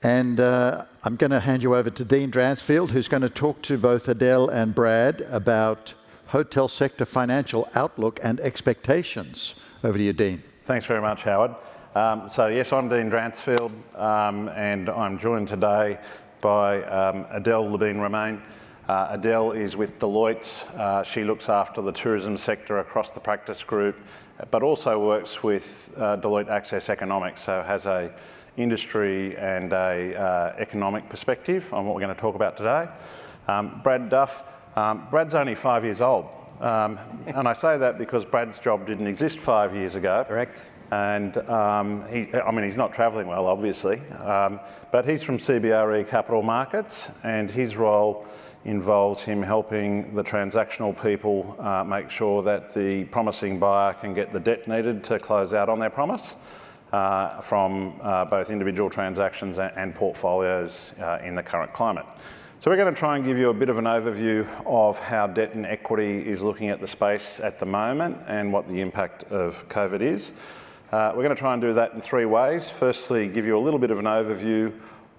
And I'm going to hand you over to Dean Dransfield, who's going to talk to both Adele and Brad about hotel sector financial outlook and expectations. Over to you, Dean. Thanks very much, Howard. So yes, I'm Dean Dransfield, and I'm joined today by Adele Levine-Romain. Adele is with Deloitte. She looks after the tourism sector across the practice group, but also works with Deloitte Access Economics, so has a industry and a economic perspective on what we're going to talk about today. Brad Duff. Brad's only 5 years old, and I say that because Brad's job didn't exist 5 years ago. Correct. And he's not travelling well, obviously, but he's from CBRE Capital Markets, and his role involves him helping the transactional people make sure that the promising buyer can get the debt needed to close out on their promise from both individual transactions and portfolios in the current climate. So we're going to try and give you a bit of an overview of how debt and equity is looking at the space at the moment and what the impact of COVID is. We're going to try and do that in three ways. Firstly, give you a little bit of an overview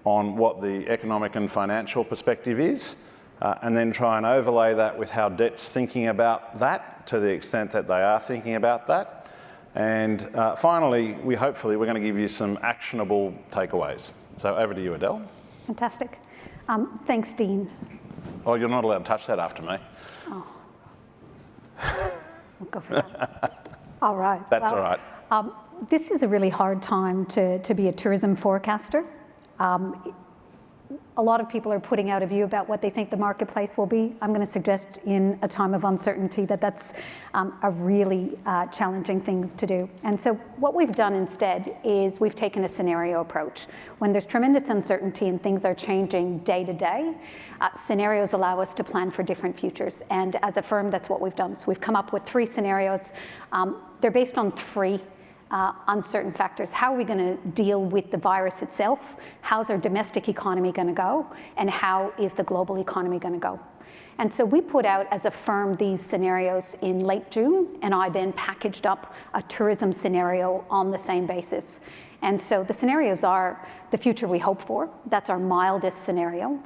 on what the economic and financial perspective is, and then try and overlay that with how debt's thinking about that to the extent that they are thinking about that. And finally, we're going to give you some actionable takeaways. So over to you, Adele. Fantastic. Thanks, Dean. Oh, you're not allowed to touch that after me. Oh. We'll go for that. All right. That's all right. This is a really hard time to be a tourism forecaster. A lot of people are putting out a view about what they think the marketplace will be. I'm going to suggest in a time of uncertainty that that's a really challenging thing to do. And so what we've done instead is we've taken a scenario approach. When there's tremendous uncertainty and things are changing day to day, scenarios allow us to plan for different futures. And as a firm, that's what we've done. So we've come up with three scenarios. They're based on three uncertain factors. How are we going to deal with the virus itself? How's our domestic economy going to go? And how is the global economy going to go? And so we put out as a firm these scenarios in late June, and I then packaged up a tourism scenario on the same basis. And so the scenarios are the future we hope for. That's our mildest scenario.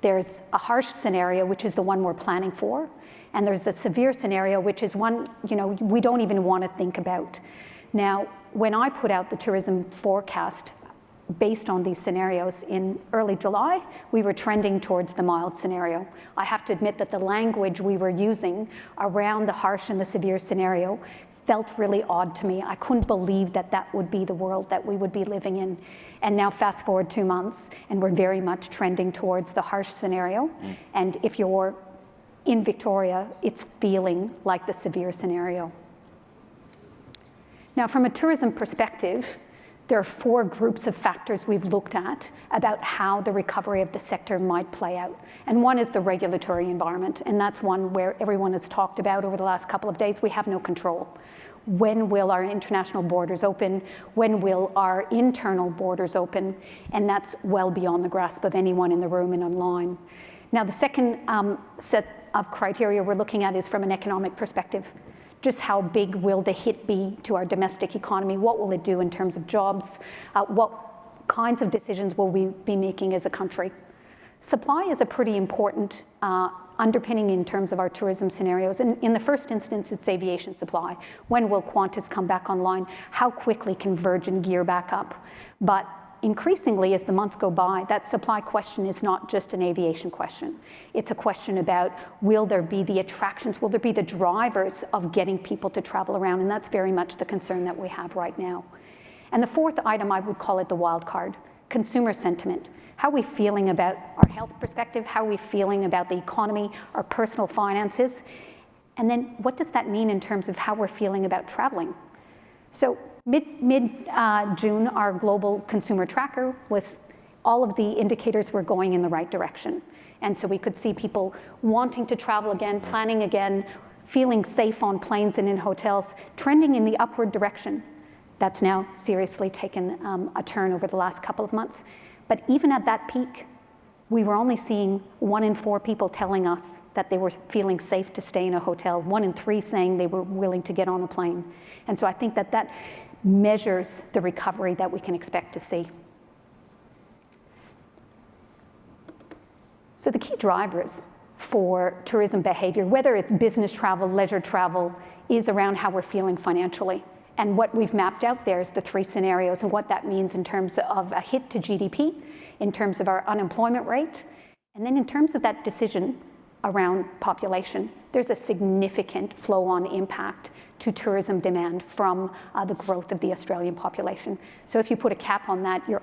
There's a harsh scenario, which is the one we're planning for. And there's a severe scenario, which is one, we don't even want to think about. Now, when I put out the tourism forecast based on these scenarios in early July, we were trending towards the mild scenario. I have to admit that the language we were using around the harsh and the severe scenario felt really odd to me. I couldn't believe that that would be the world that we would be living in. And now fast forward 2 months, and we're very much trending towards the harsh scenario. And if you're in Victoria, it's feeling like the severe scenario. Now, from a tourism perspective, there are four groups of factors we've looked at about how the recovery of the sector might play out. And one is the regulatory environment, and that's one where everyone has talked about over the last couple of days. We have no control. When will our international borders open? When will our internal borders open? And that's well beyond the grasp of anyone in the room and online. Now, the second set of criteria we're looking at is from an economic perspective. Just how big will the hit be to our domestic economy? What will it do in terms of jobs? What kinds of decisions will we be making as a country? Supply is a pretty important underpinning in terms of our tourism scenarios. And in the first instance, it's aviation supply. When will Qantas come back online? How quickly can Virgin gear back up? But increasingly, as the months go by, that supply question is not just an aviation question. It's a question about, will there be the attractions, will there be the drivers of getting people to travel around? And that's very much the concern that we have right now. And the fourth item, I would call it the wild card, consumer sentiment. How are we feeling about our health perspective? How are we feeling about the economy, our personal finances? And then what does that mean in terms of how we're feeling about traveling? So mid-June, our global consumer tracker was, all of the indicators were going in the right direction. And so we could see people wanting to travel again, planning again, feeling safe on planes and in hotels, trending in the upward direction. That's now seriously taken a turn over the last couple of months. But even at that peak, we were only seeing 1 in 4 people telling us that they were feeling safe to stay in a hotel, 1 in 3 saying they were willing to get on a plane. And so I think that measures the recovery that we can expect to see. So the key drivers for tourism behavior, whether it's business travel, leisure travel, is around how we're feeling financially. And what we've mapped out there is the 3 scenarios and what that means in terms of a hit to GDP, in terms of our unemployment rate, and then in terms of that decision around population. There's a significant flow-on impact to tourism demand from the growth of the Australian population. So if you put a cap on that, you're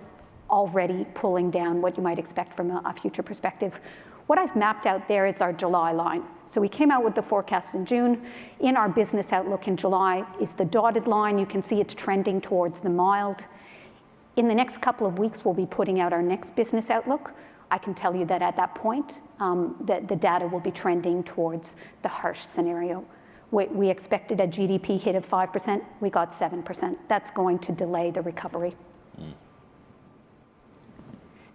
already pulling down what you might expect from a future perspective. What I've mapped out there is our July line. So we came out with the forecast in June. In our business outlook in July is the dotted line. You can see it's trending towards the mild. In the next couple of weeks, we'll be putting out our next business outlook. I can tell you that at that point, the data will be trending towards the harsh scenario. We expected a GDP hit of 5%, we got 7%. That's going to delay the recovery.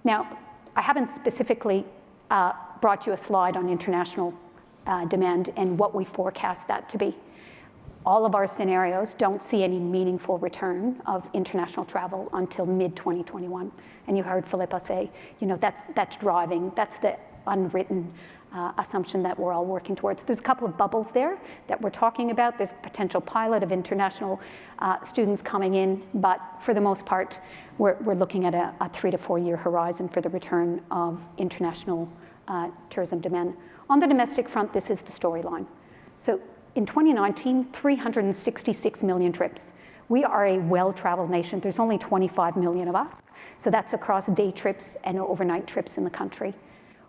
Now, I haven't specifically brought you a slide on international demand and what we forecast that to be. All of our scenarios don't see any meaningful return of international travel until mid-2021. And you heard Philippa say, that's driving, that's the unwritten assumption that we're all working towards. There's a couple of bubbles there that we're talking about. There's a potential pilot of international students coming in, but for the most part, we're looking at a 3 to 4 year horizon for the return of international tourism demand. On the domestic front, this is the storyline. So in 2019, 366 million trips. We are a well-traveled nation. There's only 25 million of us. So that's across day trips and overnight trips in the country.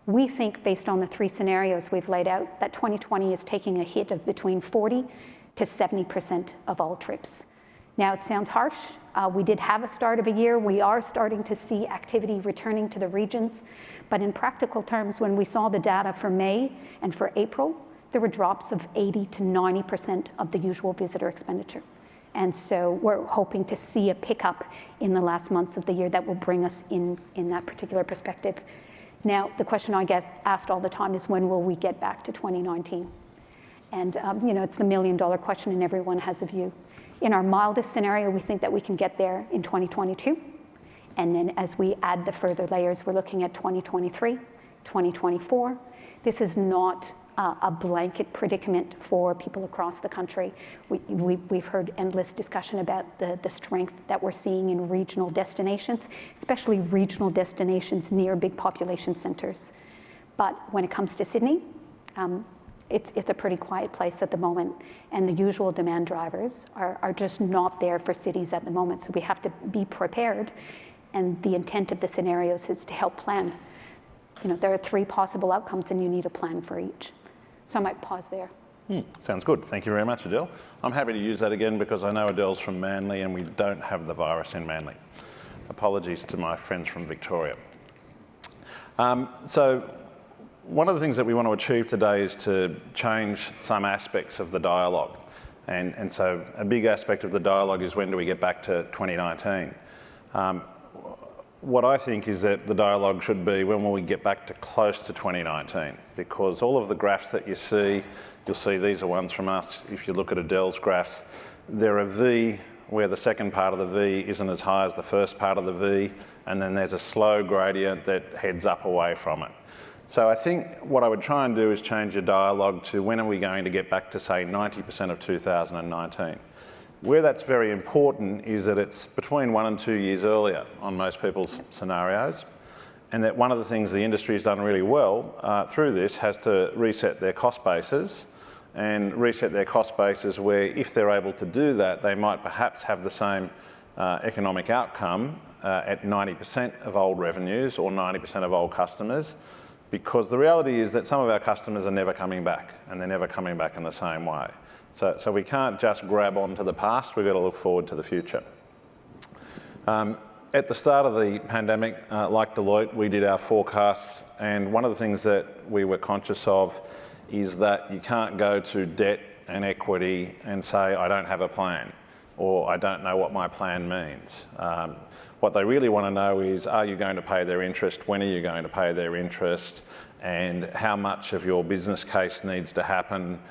We think, based on the 3 scenarios we've laid out, that 2020 is taking a hit of between 40 to 70% of all trips. Now, it sounds harsh. We did have a start of a year. We are starting to see activity returning to the regions. But in practical terms, when we saw the data for May and for April, there were drops of 80 to 90% of the usual visitor expenditure. And so we're hoping to see a pickup in the last months of the year that will bring us in that particular perspective. Now, the question I get asked all the time is, when will we get back to 2019? And it's the $1 million question, and everyone has a view. In our mildest scenario, we think that we can get there in 2022. And then as we add the further layers, we're looking at 2023, 2024. This is not a blanket predicament for people across the country. We've heard endless discussion about the strength that we're seeing in regional destinations, especially regional destinations near big population centers. But when it comes to Sydney, it's a pretty quiet place at the moment, and the usual demand drivers are just not there for cities at the moment. So we have to be prepared, and the intent of the scenarios is to help plan. There are 3 possible outcomes, and you need a plan for each. So I might pause there. Sounds good. Thank you very much, Adele. I'm happy to use that again because I know Adele's from Manly and we don't have the virus in Manly. Apologies to my friends from Victoria. So one of the things that we want to achieve today is to change some aspects of the dialogue. And so a big aspect of the dialogue is, when do we get back to 2019? What I think is that the dialogue should be, when will we get back to close to 2019? Because all of the graphs that you see, you'll see these are ones from us. If you look at Adele's graphs, they're a V where the second part of the V isn't as high as the first part of the V, and then there's a slow gradient that heads up away from it. So I think what I would try and do is change your dialogue to, when are we going to get back to, say, 90% of 2019? Where that's very important is that it's between 1 and 2 years earlier on most people's scenarios, and that one of the things the industry has done really well through this has to reset their cost bases, and reset their cost bases where, if they're able to do that, they might perhaps have the same economic outcome at 90% of old revenues or 90% of old customers, because the reality is that some of our customers are never coming back, and they're never coming back in the same way. So we can't just grab onto the past, we've got to look forward to the future. At the start of the pandemic, like Deloitte, we did our forecasts, and one of the things that we were conscious of is that you can't go to debt and equity and say, I don't have a plan, or I don't know what my plan means. What they really want to know is, are you going to pay their interest? When are you going to pay their interest? And how much of your business case needs to happen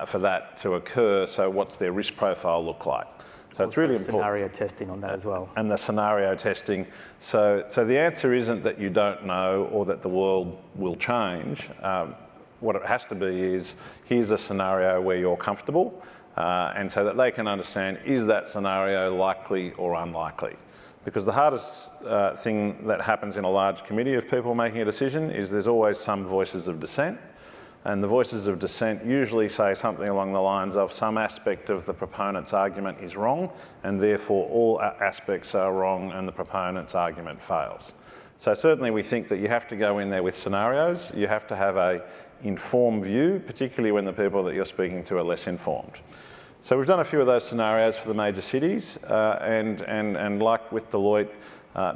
for that to occur? So what's their risk profile look like? So it's really important. Scenario testing on that as well. And the scenario testing. So the answer isn't that you don't know or that the world will change. What it has to be is, here's a scenario where you're comfortable, and so that they can understand, is that scenario likely or unlikely? Because the hardest thing that happens in a large committee of people making a decision is there's always some voices of dissent. And the voices of dissent usually say something along the lines of, some aspect of the proponent's argument is wrong, and therefore all aspects are wrong and the proponent's argument fails. So certainly we think that you have to go in there with scenarios. You have to have an informed view, particularly when the people that you're speaking to are less informed. So we've done a few of those scenarios for the major cities, and like with Deloitte,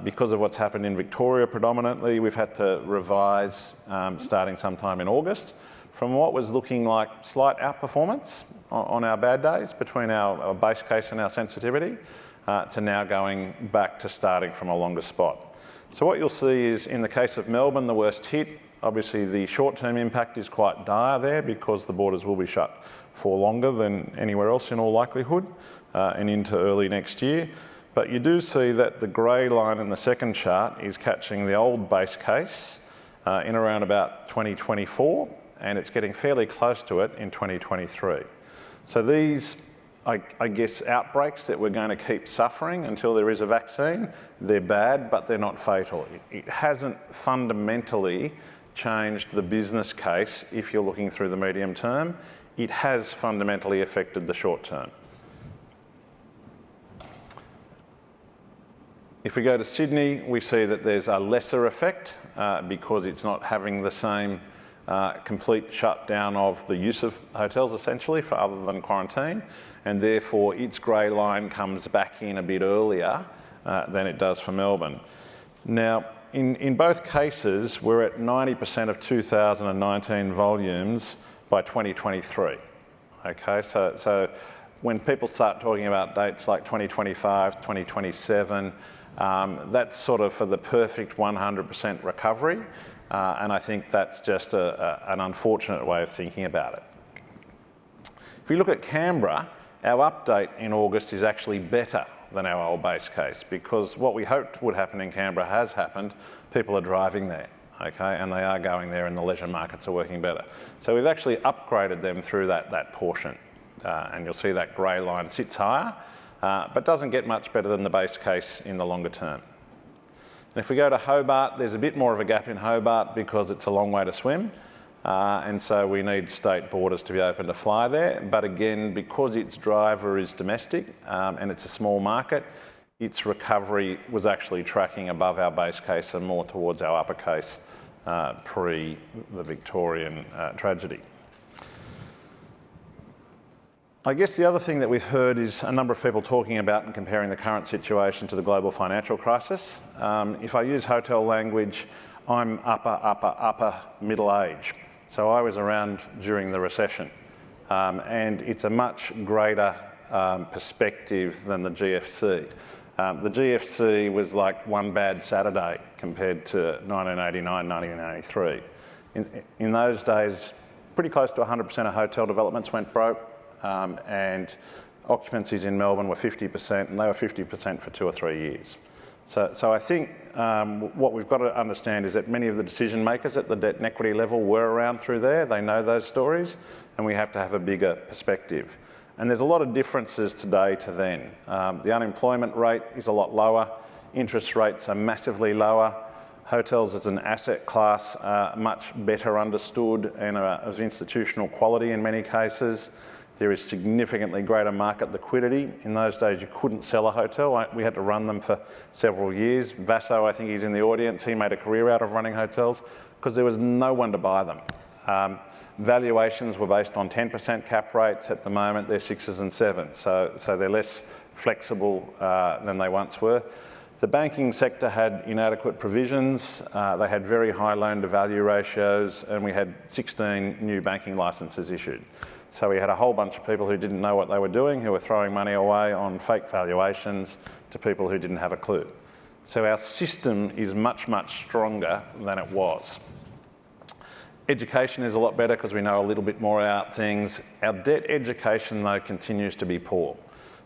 because of what's happened in Victoria predominantly, we've had to revise starting sometime in August from what was looking like slight outperformance on our bad days between our base case and our sensitivity, to now going back to starting from a longer spot. So what you'll see is, in the case of Melbourne, the worst hit, obviously the short-term impact is quite dire there because the borders will be shut for longer than anywhere else in all likelihood, and into early next year. But you do see that the grey line in the second chart is catching the old base case in around about 2024, and it's getting fairly close to it in 2023. So these, I guess, outbreaks that we're going to keep suffering until there is a vaccine, they're bad, but they're not fatal. It hasn't fundamentally changed the business case if you're looking through the medium term. It has fundamentally affected the short term. If we go to Sydney, we see that there's a lesser effect because it's not having the same complete shutdown of the use of hotels essentially for other than quarantine, and therefore its grey line comes back in a bit earlier than it does for Melbourne. Now, in both cases, we're at 90% of 2019 volumes by 2023. Okay, so when people start talking about dates like 2025, 2027, that's sort of for the perfect 100% recovery, and I think that's just an unfortunate way of thinking about it. If we look at Canberra, our update in August is actually better than our old base case, because what we hoped would happen in Canberra has happened. People are driving there, okay, and they are going there, and the leisure markets are working better. So we've actually upgraded them through that portion, and you'll see that grey line sits higher, but doesn't get much better than the base case in the longer term. And if we go to Hobart, there's a bit more of a gap in Hobart because it's a long way to swim, and so we need state borders to be open to fly there. But again, because its driver is domestic and it's a small market, its recovery was actually tracking above our base case and more towards our upper case pre the Victorian tragedy. I guess the other thing that we've heard is a number of people talking about and comparing the current situation to the global financial crisis. If I use hotel language, I'm upper middle age. So I was around during the recession, and it's a much greater perspective than the GFC. The GFC was like one bad Saturday compared to 1989, 1993. In those days, pretty close to 100% of hotel developments went broke. And occupancies in Melbourne were 50%, and they were 50% for 2 or 3 years. So I think what we've got to understand is that many of the decision makers at the debt and equity level were around through there. They know those stories, and we have to have a bigger perspective. And there's a lot of differences today to then. The unemployment rate is a lot lower. Interest rates are massively lower. Hotels as an asset class are much better understood and are of institutional quality in many cases. There is significantly greater market liquidity. In those days, you couldn't sell a hotel. We had to run them for several years. Vasso, I think he's in the audience, he made a career out of running hotels because there was no one to buy them. Valuations were based on 10% cap rates. At the moment, they're 6s and 7s, so they're less flexible than they once were. The banking sector had inadequate provisions. They had very high loan-to-value ratios, and we had 16 new banking licences issued. So we had a whole bunch of people who didn't know what they were doing, who were throwing money away on fake valuations to people who didn't have a clue. So our system is much, much stronger than it was. Education is a lot better because we know a little bit more about things. Our debt education, though, continues to be poor.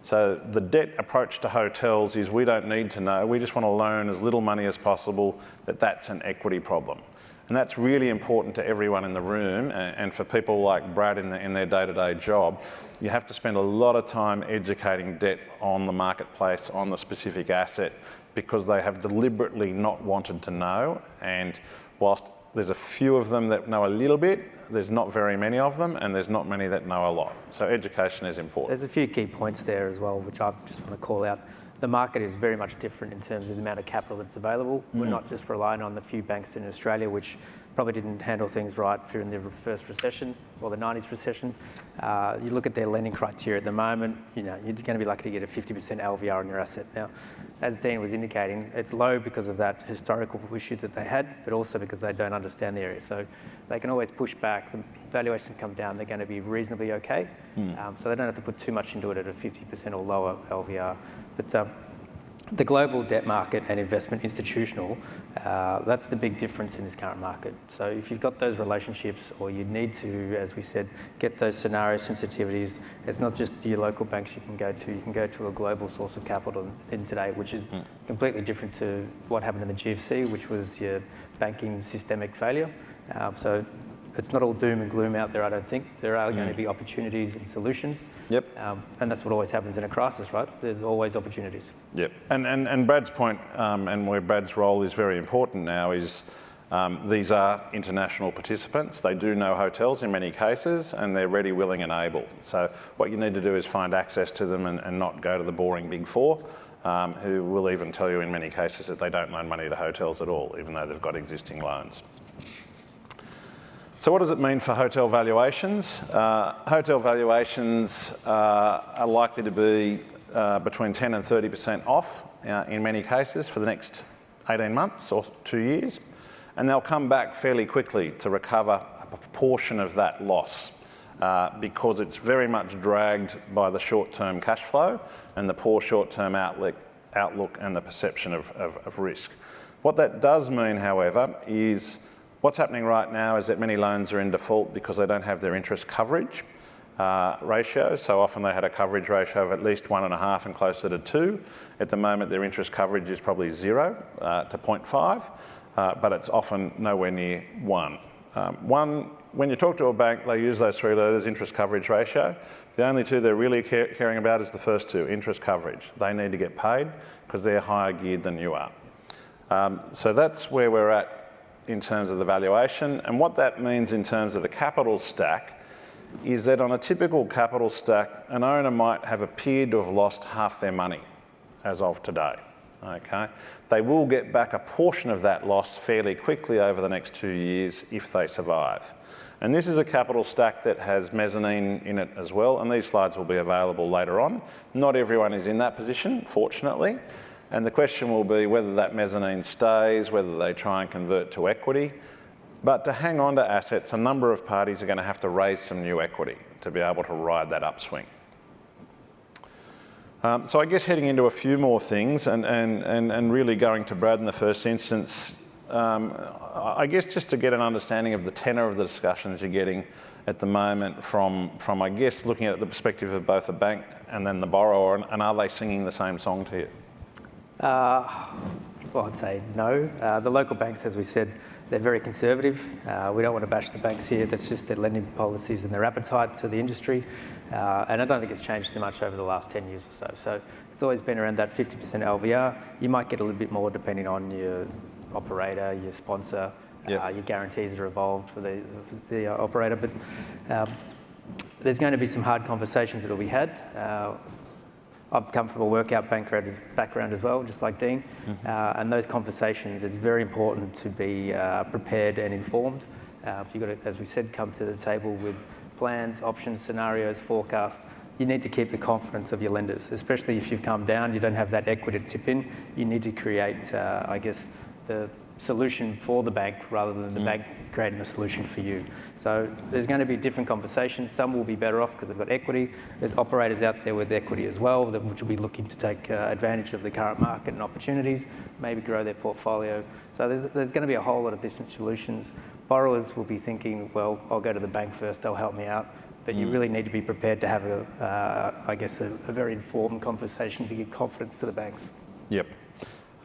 So the debt approach to hotels is we don't need to know, we just want to loan as little money as possible, that's an equity problem. And that's really important to everyone in the room, and for people like Brad in their day-to-day job. You have to spend a lot of time educating debt on the marketplace, on the specific asset, because they have deliberately not wanted to know. And whilst there's a few of them that know a little bit, there's not very many of them, and there's not many that know a lot. So education is important. There's a few key points there as well, which I just want to call out. The market is very much different in terms of the amount of capital that's available. We're not just relying on the few banks in Australia, which probably didn't handle things right during the first recession or the 90s recession. You look at their lending criteria at the moment, you're going to be lucky to get a 50% LVR on your asset. Now, as Dean was indicating, it's low because of that historical issue that they had, but also because they don't understand the area. So they can always push back, the valuation come down, they're going to be reasonably okay. So they don't have to put too much into it at a 50% or lower LVR. But the global debt market and investment institutional, that's the big difference in this current market. So if you've got those relationships, or you need to, as we said, get those scenario sensitivities, it's not just your local banks you can go to a global source of capital in today, which is completely different to what happened in the GFC, which was your banking systemic failure. So it's not all doom and gloom out there, I don't think. There are going to be opportunities and solutions. Yep. And that's what always happens in a crisis, right? There's always opportunities. Yep. And Brad's point, and where Brad's role is very important now, is these are international participants. They do know hotels in many cases, and they're ready, willing and able. So what you need to do is find access to them and not go to the boring Big Four, who will even tell you in many cases that they don't loan money to hotels at all, even though they've got existing loans. So what does it mean for hotel valuations? Hotel valuations are likely to be between 10 and 30% off in many cases for the next 18 months or 2 years. And they'll come back fairly quickly to recover a proportion of that loss because it's very much dragged by the short-term cash flow and the poor short-term outlook and the perception of risk. What that does mean, however, is what's happening right now is that many loans are in default because they don't have their interest coverage ratio. So often they had a coverage ratio of at least 1.5 and closer to 2. At the moment, their interest coverage is probably 0 to 0.5, but it's often nowhere near 1. When you talk to a bank, they use those 3 letters, interest coverage ratio. The only 2 they're really caring about is the first 2, interest coverage. They need to get paid because they're higher geared than you are. So that's where we're at in terms of the valuation. And what that means in terms of the capital stack is that on a typical capital stack, an owner might have appeared to have lost half their money as of today. Okay? They will get back a portion of that loss fairly quickly over the next 2 years if they survive. And this is a capital stack that has mezzanine in it as well, and these slides will be available later on. Not everyone is in that position, fortunately. And the question will be whether that mezzanine stays, whether they try and convert to equity. But to hang on to assets, a number of parties are going to have to raise some new equity to be able to ride that upswing. So I guess heading into a few more things and really going to Brad in the first instance, I guess just to get an understanding of the tenor of the discussions you're getting at the moment from I guess, looking at the perspective of both the bank and then the borrower, and are they singing the same song to you? Well, I'd say no. The local banks, as we said, they're very conservative. We don't want to bash the banks here. That's just their lending policies and their appetite to the industry. And I don't think it's changed too much over the last 10 years or so. So it's always been around that 50% LVR. You might get a little bit more depending on your operator, your sponsor, your guarantees that are involved for the operator. But there's going to be some hard conversations that will be had. I've come from a workout background as well, just like Dean. And those conversations, it's very important to be prepared and informed. You've got to, as we said, come to the table with plans, options, scenarios, forecasts. You need to keep the confidence of your lenders, especially if you've come down, you don't have that equity to tip in. You need to create, I guess, the solution for the bank rather than the bank creating a solution for you. So there's going to be different conversations. Some will be better off because they've got equity. There's operators out there with equity as well, which will be looking to take advantage of the current market and opportunities, maybe grow their portfolio. So there's going to be a whole lot of different solutions. Borrowers will be thinking, well, I'll go to the bank first, they'll help me out. But you really need to be prepared to have a very informed conversation to give confidence to the banks. Yep.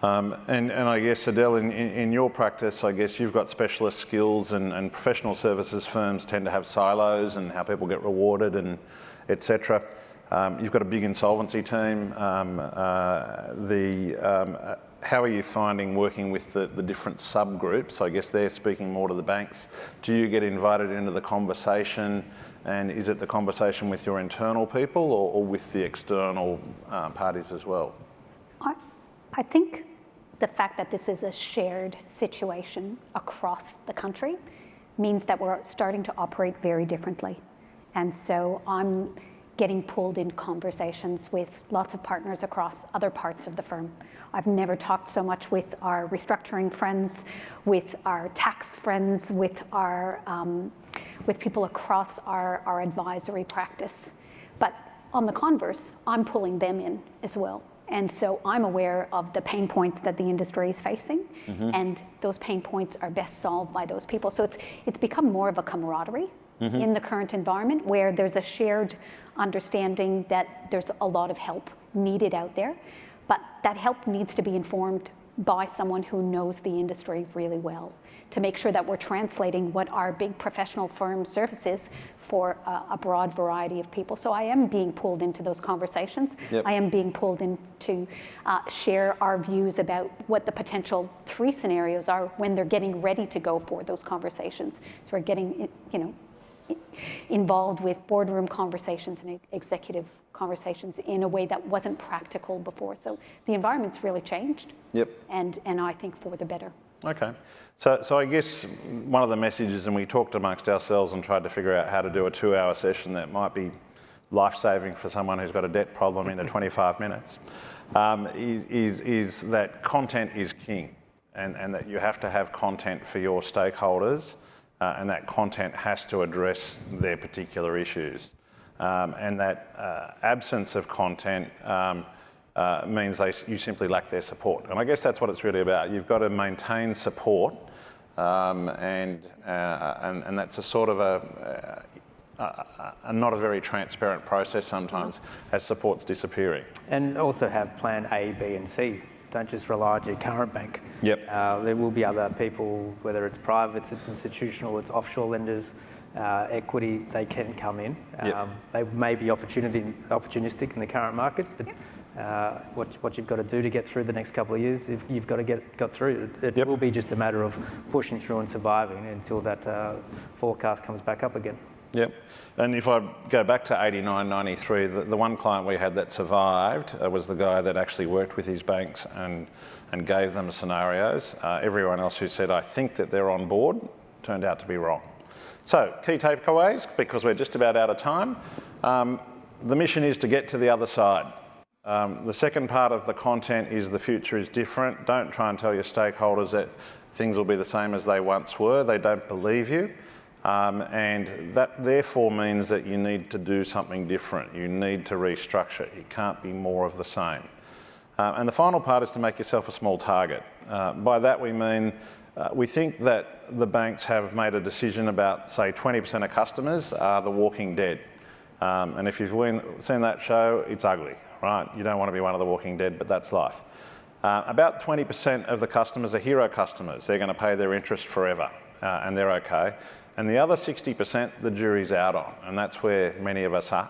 And I guess, Adele, in your practice, I guess you've got specialist skills and professional services firms tend to have silos and how people get rewarded and et cetera. You've got a big insolvency team. How are you finding working with the different subgroups? I guess they're speaking more to the banks. Do you get invited into the conversation? And is it the conversation with your internal people or with the external parties as well? I think the fact that this is a shared situation across the country means that we're starting to operate very differently. And so I'm getting pulled in conversations with lots of partners across other parts of the firm. I've never talked so much with our restructuring friends, with our tax friends, with people across our advisory practice. But on the converse, I'm pulling them in as well. And so I'm aware of the pain points that the industry is facing, and those pain points are best solved by those people. So it's become more of a camaraderie in the current environment where there's a shared understanding that there's a lot of help needed out there, but that help needs to be informed by someone who knows the industry really well to make sure that we're translating what our big professional firm services for a broad variety of people. So I am being pulled into those conversations. Yep. I am being pulled in to share our views about what the potential 3 scenarios are when they're getting ready to go for those conversations. So we're getting, involved with boardroom conversations and executive conversations in a way that wasn't practical before. So the environment's really changed. Yep. And I think for the better. Okay. So I guess one of the messages, and we talked amongst ourselves and tried to figure out how to do a 2-hour session that might be life-saving for someone who's got a debt problem in 25 minutes, is that content is king, and that you have to have content for your stakeholders, and that content has to address their particular issues. And that absence of content means you simply lack their support. And I guess that's what it's really about. You've got to maintain support, and that's a sort of a not a very transparent process sometimes as support's disappearing. And also have plan A, B and C. Don't just rely on your current bank. Yep. There will be other people, whether it's private, it's institutional, it's offshore lenders, equity, they can come in. Yep. They may be opportunistic in the current market, but what you've got to do to get through the next couple of years, if you've got to got through. It Yep. will be just a matter of pushing through and surviving until that forecast comes back up again. Yep. And if I go back to 89, 93, the one client we had that survived was the guy that actually worked with his banks and gave them scenarios. Everyone else who said, I think that they're on board, turned out to be wrong. So, key takeaways, because we're just about out of time. The mission is to get to the other side. The second part of the content is the future is different. Don't try and tell your stakeholders that things will be the same as they once were. They don't believe you. And that therefore means that you need to do something different. You need to restructure. It can't be more of the same. And the final part is to make yourself a small target. By that we mean we think that the banks have made a decision about, say, 20% of customers are the walking dead. And if you've seen that show, it's ugly, right? You don't want to be one of the walking dead, but that's life. About 20% of the customers are hero customers. They're going to pay their interest forever, and they're okay. And the other 60%, the jury's out on, and that's where many of us are.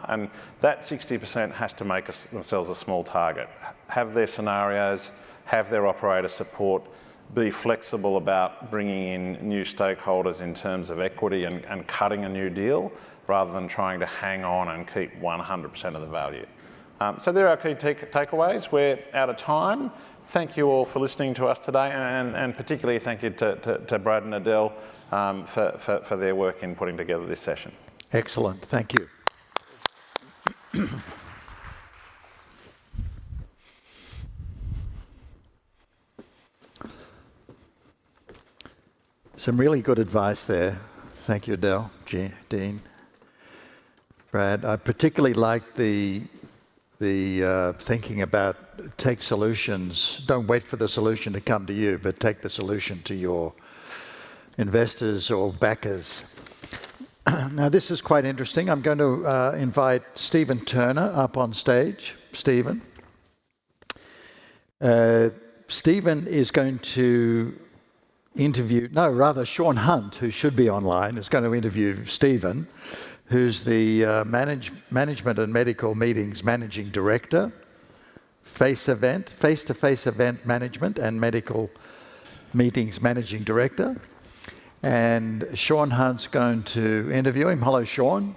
And that 60% has to make themselves a small target. Have their scenarios, have their operator support, be flexible about bringing in new stakeholders in terms of equity and cutting a new deal, rather than trying to hang on and keep 100% of the value. So there are key takeaways. We're out of time. Thank you all for listening to us today, and particularly thank you to Brad and Adele for their work in putting together this session. Excellent, thank you. Some really good advice there. Thank you, Adele, Dean, Brad. I particularly like the thinking about take solutions. Don't wait for the solution to come to you, but take the solution to your investors or backers. Now, this is quite interesting. I'm going to invite Stephen Turner up on stage. Stephen. Stephen is going to Sean Hunt, who should be online, is going to interview Stephen, who's the Management and Medical Meetings Managing Director, face-to-face event management and medical meetings Managing Director. And Sean Hunt's going to interview him. Hello, Sean.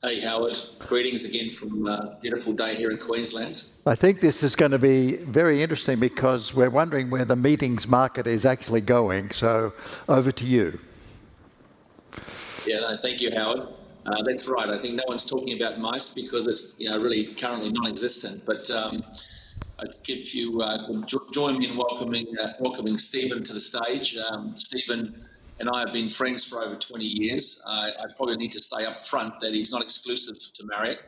Hey, Howard. Greetings again from a beautiful day here in Queensland. I think this is going to be very interesting because we're wondering where the meetings market is actually going. So over to you. Yeah, no, thank you, Howard. That's right. I think no one's talking about MICE because it's really currently non-existent. But I'd give you join me in welcoming Stephen to the stage. Stephen and I have been friends for over 20 years. I probably need to say up front that he's not exclusive to Marriott.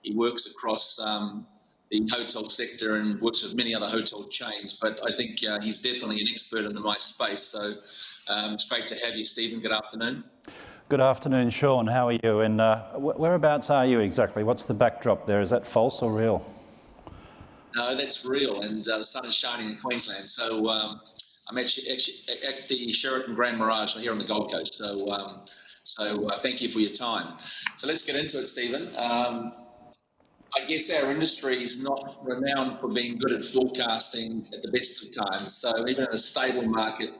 He works across the hotel sector and works with many other hotel chains, but I think he's definitely an expert in the MICE space. So it's great to have you, Stephen. Good afternoon. Good afternoon, Sean. How are you? And whereabouts are you exactly? What's the backdrop there? Is that false or real? No, that's real, and the sun is shining in Queensland. So I'm actually at the Sheraton Grand Mirage here on the Gold Coast. So thank you for your time. So let's get into it, Stephen. I guess our industry is not renowned for being good at forecasting at the best of times. So even in a stable market,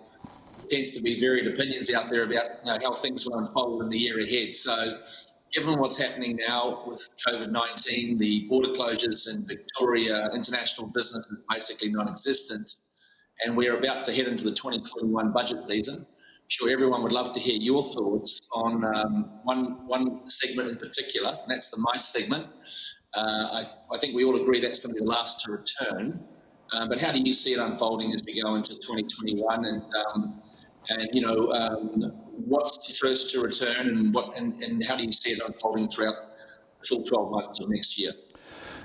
there tends to be varied opinions out there about how things will unfold in the year ahead. So given what's happening now with COVID-19, the border closures in Victoria, international business is basically non-existent, and we're about to head into the 2021 budget season. I'm sure everyone would love to hear your thoughts on one segment in particular, and that's the MICE segment. I think we all agree that's going to be the last to return, but how do you see it unfolding as we go into 2021? And what's the first to return, and how do you see it unfolding throughout the full 12 months of next year?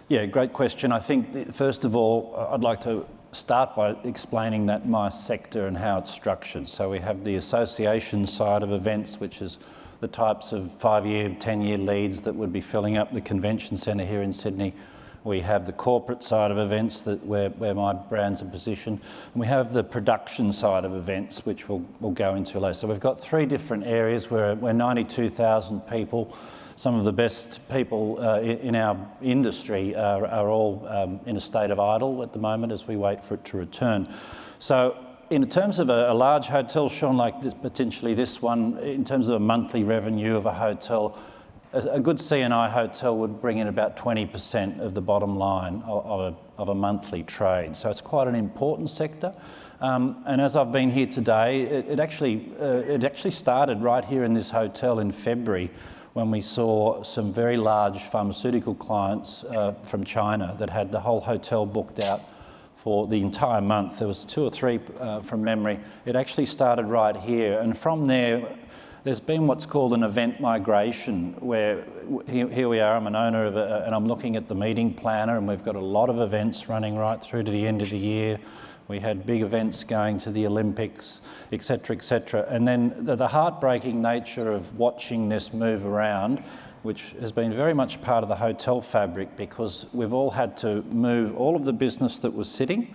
Yeah, great question. I think, first of all, I'd like to start by explaining that MICE sector and how it's structured. So we have the association side of events, which is the types of 5-year, 10-year leads that would be filling up the convention centre here in Sydney. We have the corporate side of events where my brands are positioned. And we have the production side of events, which we'll go into later. So we've got 3 different areas where we're 92,000 people. Some of the best people in our industry are all in a state of idle at the moment as we wait for it to return. So in terms of a large hotel, Sean, like this, potentially this one, in terms of a monthly revenue of a hotel, a good CNI hotel would bring in about 20% of the bottom line of a monthly trade. So it's quite an important sector. And as I've been here today, it actually started right here in this hotel in February when we saw some very large pharmaceutical clients from China that had the whole hotel booked out for the entire month. There was 2 or 3 from memory. It actually started right here, and from there's been what's called an event migration, where here we are, I'm an owner of and I'm looking at the meeting planner, and we've got a lot of events running right through to the end of the year. We had big events going to the Olympics, et cetera, and then the heartbreaking nature of watching this move around, which has been very much part of the hotel fabric, because we've all had to move all of the business that was sitting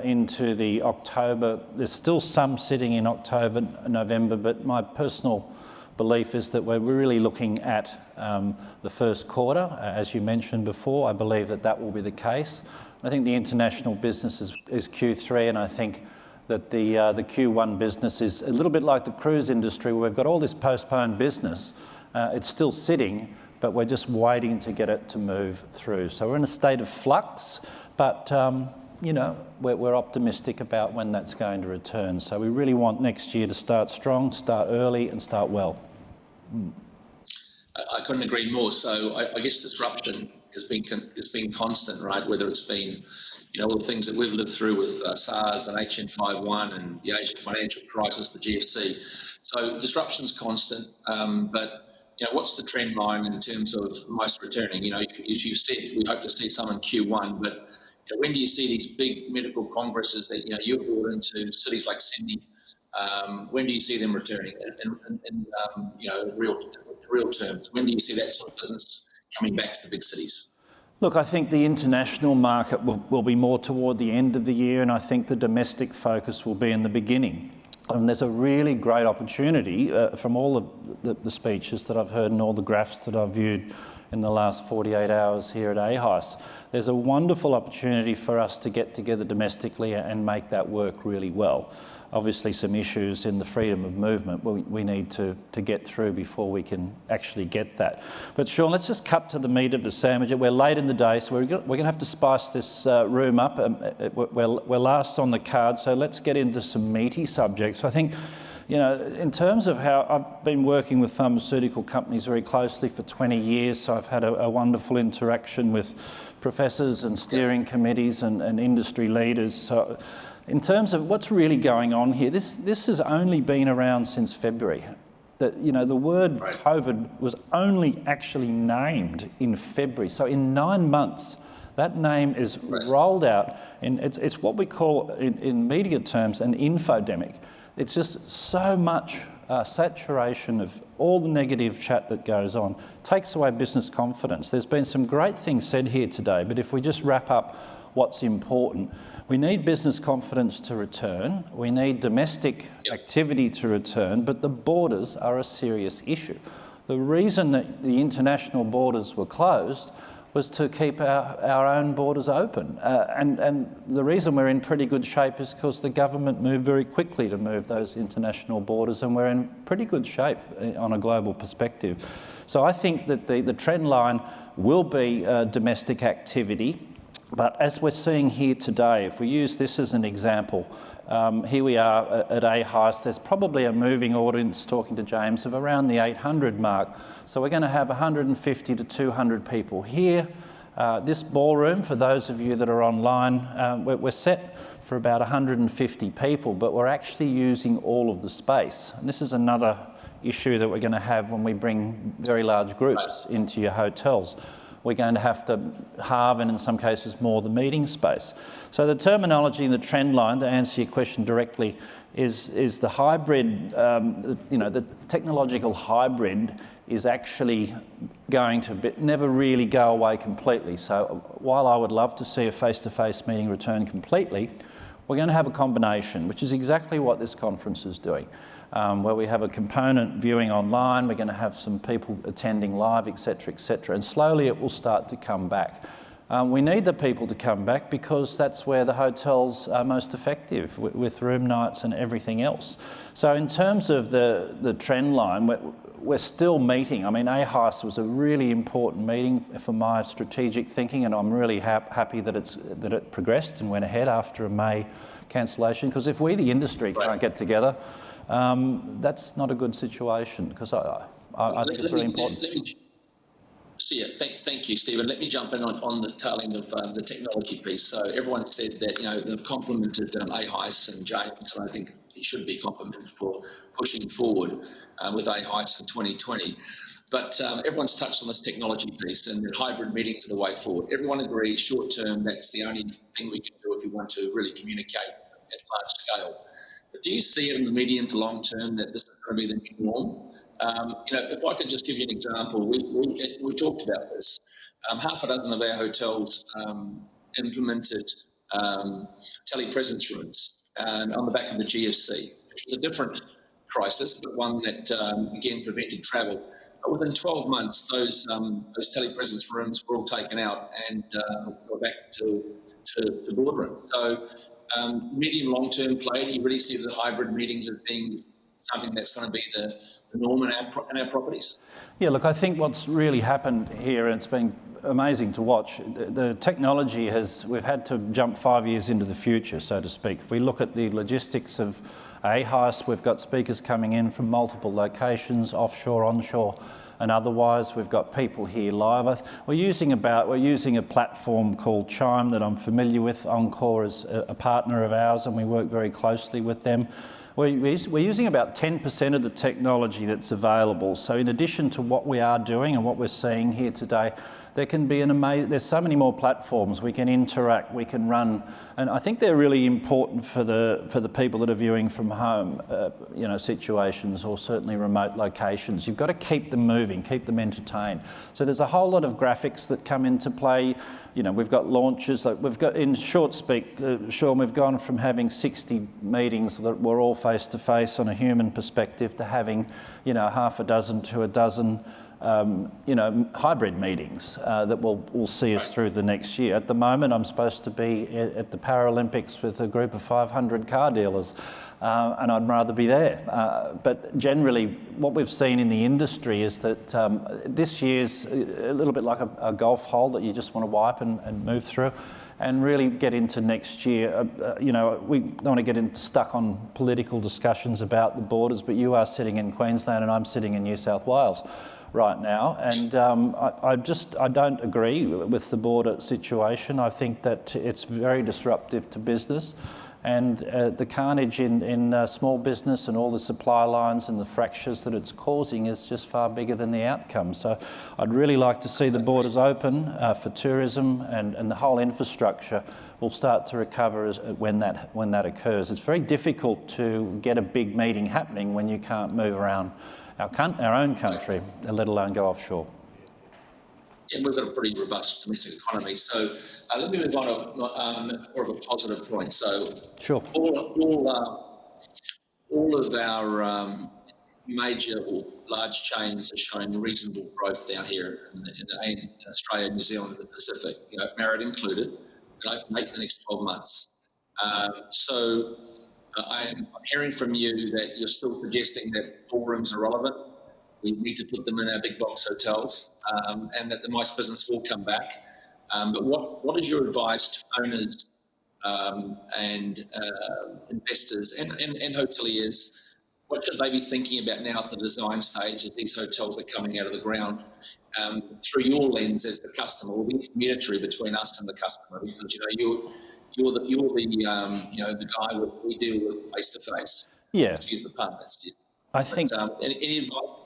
into the October. There's still some sitting in October, November, but my personal belief is that we're really looking at the first quarter. As you mentioned before, I believe that will be the case. I think the international business is Q3, and I think that the Q1 business is a little bit like the cruise industry, where we've got all this postponed business. It's still sitting, but we're just waiting to get it to move through. So we're in a state of flux, but we're optimistic about when that's going to return. So we really want next year to start strong, start early, and start well. I couldn't agree more. So I guess disruption has been constant, right? Whether it's been all the things that we've lived through with SARS and HN51 and the Asian financial crisis, the GFC. So disruption's constant, but what's the trend line in terms of MICE returning? As you said, we hope to see some in Q1, but when do you see these big medical congresses that you've brought into cities like Sydney When do you see them returning in real terms? When do you see that sort of business coming back to the big cities? Look, I think the international market will be more toward the end of the year, and I think the domestic focus will be in the beginning. And there's a really great opportunity from all of the speeches that I've heard and all the graphs that I've viewed in the last 48 hours here at AHICE. There's a wonderful opportunity for us to get together domestically and make that work really well. Obviously some issues in the freedom of movement we need to get through before we can actually get that. But Sean, let's just cut to the meat of the sandwich. We're late in the day, so we're going to have to spice this room up. We're last on the card, so let's get into some meaty subjects. I think, you know, in terms of how I've been working with pharmaceutical companies very closely for 20 years, so I've had a wonderful interaction with professors and steering committees and industry leaders. So in terms of what's really going on here, this has only been around since February. The word COVID was only actually named in February. So in 9 months, that name is rolled out, and it's what we call in media terms an infodemic. It's just so much saturation of all the negative chat that goes on, takes away business confidence. There's been some great things said here today, but if we just wrap up what's important, we need business confidence to return, we need domestic activity to return, but the borders are a serious issue. The reason that the international borders were closed was to keep our own borders open. And the reason we're in pretty good shape is because the government moved very quickly to move those international borders, and we're in pretty good shape on a global perspective. So I think that the trend line will be domestic activity. But as we're seeing here today, if we use this as an example, here we are at AHICE, there's probably a moving audience, talking to James, of around the 800 mark. So we're going to have 150 to 200 people here. This ballroom, for those of you that are online, we're set for about 150 people, but we're actually using all of the space. And this is another issue that we're going to have when we bring very large groups into your hotels. We're going to have to halve, and in some cases more, the meeting space. So the terminology and the trend line, to answer your question directly, is the hybrid, the technological hybrid is actually going to never really go away completely. So while I would love to see a face-to-face meeting return completely, we're going to have a combination, which is exactly what this conference is doing. Where we have a component viewing online, we're going to have some people attending live, etc., and slowly it will start to come back. We need the people to come back because that's where the hotels are most effective with room nights and everything else. So in terms of the trend line, we're still meeting. I mean, AHICE was a really important meeting for my strategic thinking, and I'm really happy that it progressed and went ahead after a May cancellation, because if we, the industry, can't get together, that's not a good situation, because I think it's really important. Thank you, Stephen. Let me jump in on the tailing of the technology piece. So everyone said that, they've complimented AHICE and James, and I think he should be complimented for pushing forward with AHICE in 2020. But everyone's touched on this technology piece, and that hybrid meetings are the way forward. Everyone agrees short term that's the only thing we can do if we want to really communicate at large scale. But do you see it in the medium to long term that this is going to be the new norm? If I could just give you an example, we talked about this. Half a dozen of our hotels implemented telepresence rooms on the back of the GFC, which was a different crisis, but one that, again, prevented travel. But within 12 months, those telepresence rooms were all taken out and were back to boardrooms. So medium long-term play, do you really see the hybrid meetings as being something that's going to be the norm in our properties? Yeah, look, I think what's really happened here, and it's been amazing to watch, the technology we've had to jump 5 years into the future, so to speak. If we look at the logistics of AHICE, we've got speakers coming in from multiple locations, offshore, onshore, and otherwise. We've got people here live. We're using a platform called Chime that I'm familiar with. Encore is a partner of ours, and we work very closely with them. We're using about 10% of the technology that's available. So in addition to what we are doing and what we're seeing here today, there can be there's so many more platforms. We can interact, we can run, and I think they're really important for the people that are viewing from home, situations, or certainly remote locations. You've got to keep them moving, keep them entertained. So there's a whole lot of graphics that come into play. We've got launches, like we've got, in short speak, Sean, we've gone from having 60 meetings that were all face-to-face on a human perspective to having, half a dozen to a dozen, hybrid meetings that will see us through the next year. At the moment, I'm supposed to be at the Paralympics with a group of 500 car dealers, and I'd rather be there. But generally, what we've seen in the industry is that this year's a little bit like a golf hole that you just want to wipe and move through, and really get into next year. We don't want to get stuck on political discussions about the borders, but you are sitting in Queensland and I'm sitting in New South Wales right now, and I don't agree with the border situation. I think that it's very disruptive to business, and the carnage in small business and all the supply lines and the fractures that it's causing is just far bigger than the outcome. So I'd really like to see the borders open for tourism, and the whole infrastructure will start to recover when that occurs. It's very difficult to get a big meeting happening when you can't move around our own country, let alone go offshore. Yeah, we've got a pretty robust domestic economy. So let me move on to more of a positive point. So sure. All of our major or large chains are showing reasonable growth down here in Australia, New Zealand, and the Pacific. Marriott included. Make the next 12 months. So I'm hearing from you that you're still suggesting that ballrooms are relevant. We need to put them in our big box hotels, and that the MICE business will come back. But what is your advice to owners and investors and hoteliers? What should they be thinking about now at the design stage as these hotels are coming out of the ground, through your lens as the customer, or the intermediary between us and the customer? Because you're the guy we deal with face to face. Yeah. Excuse the pun. Any advice?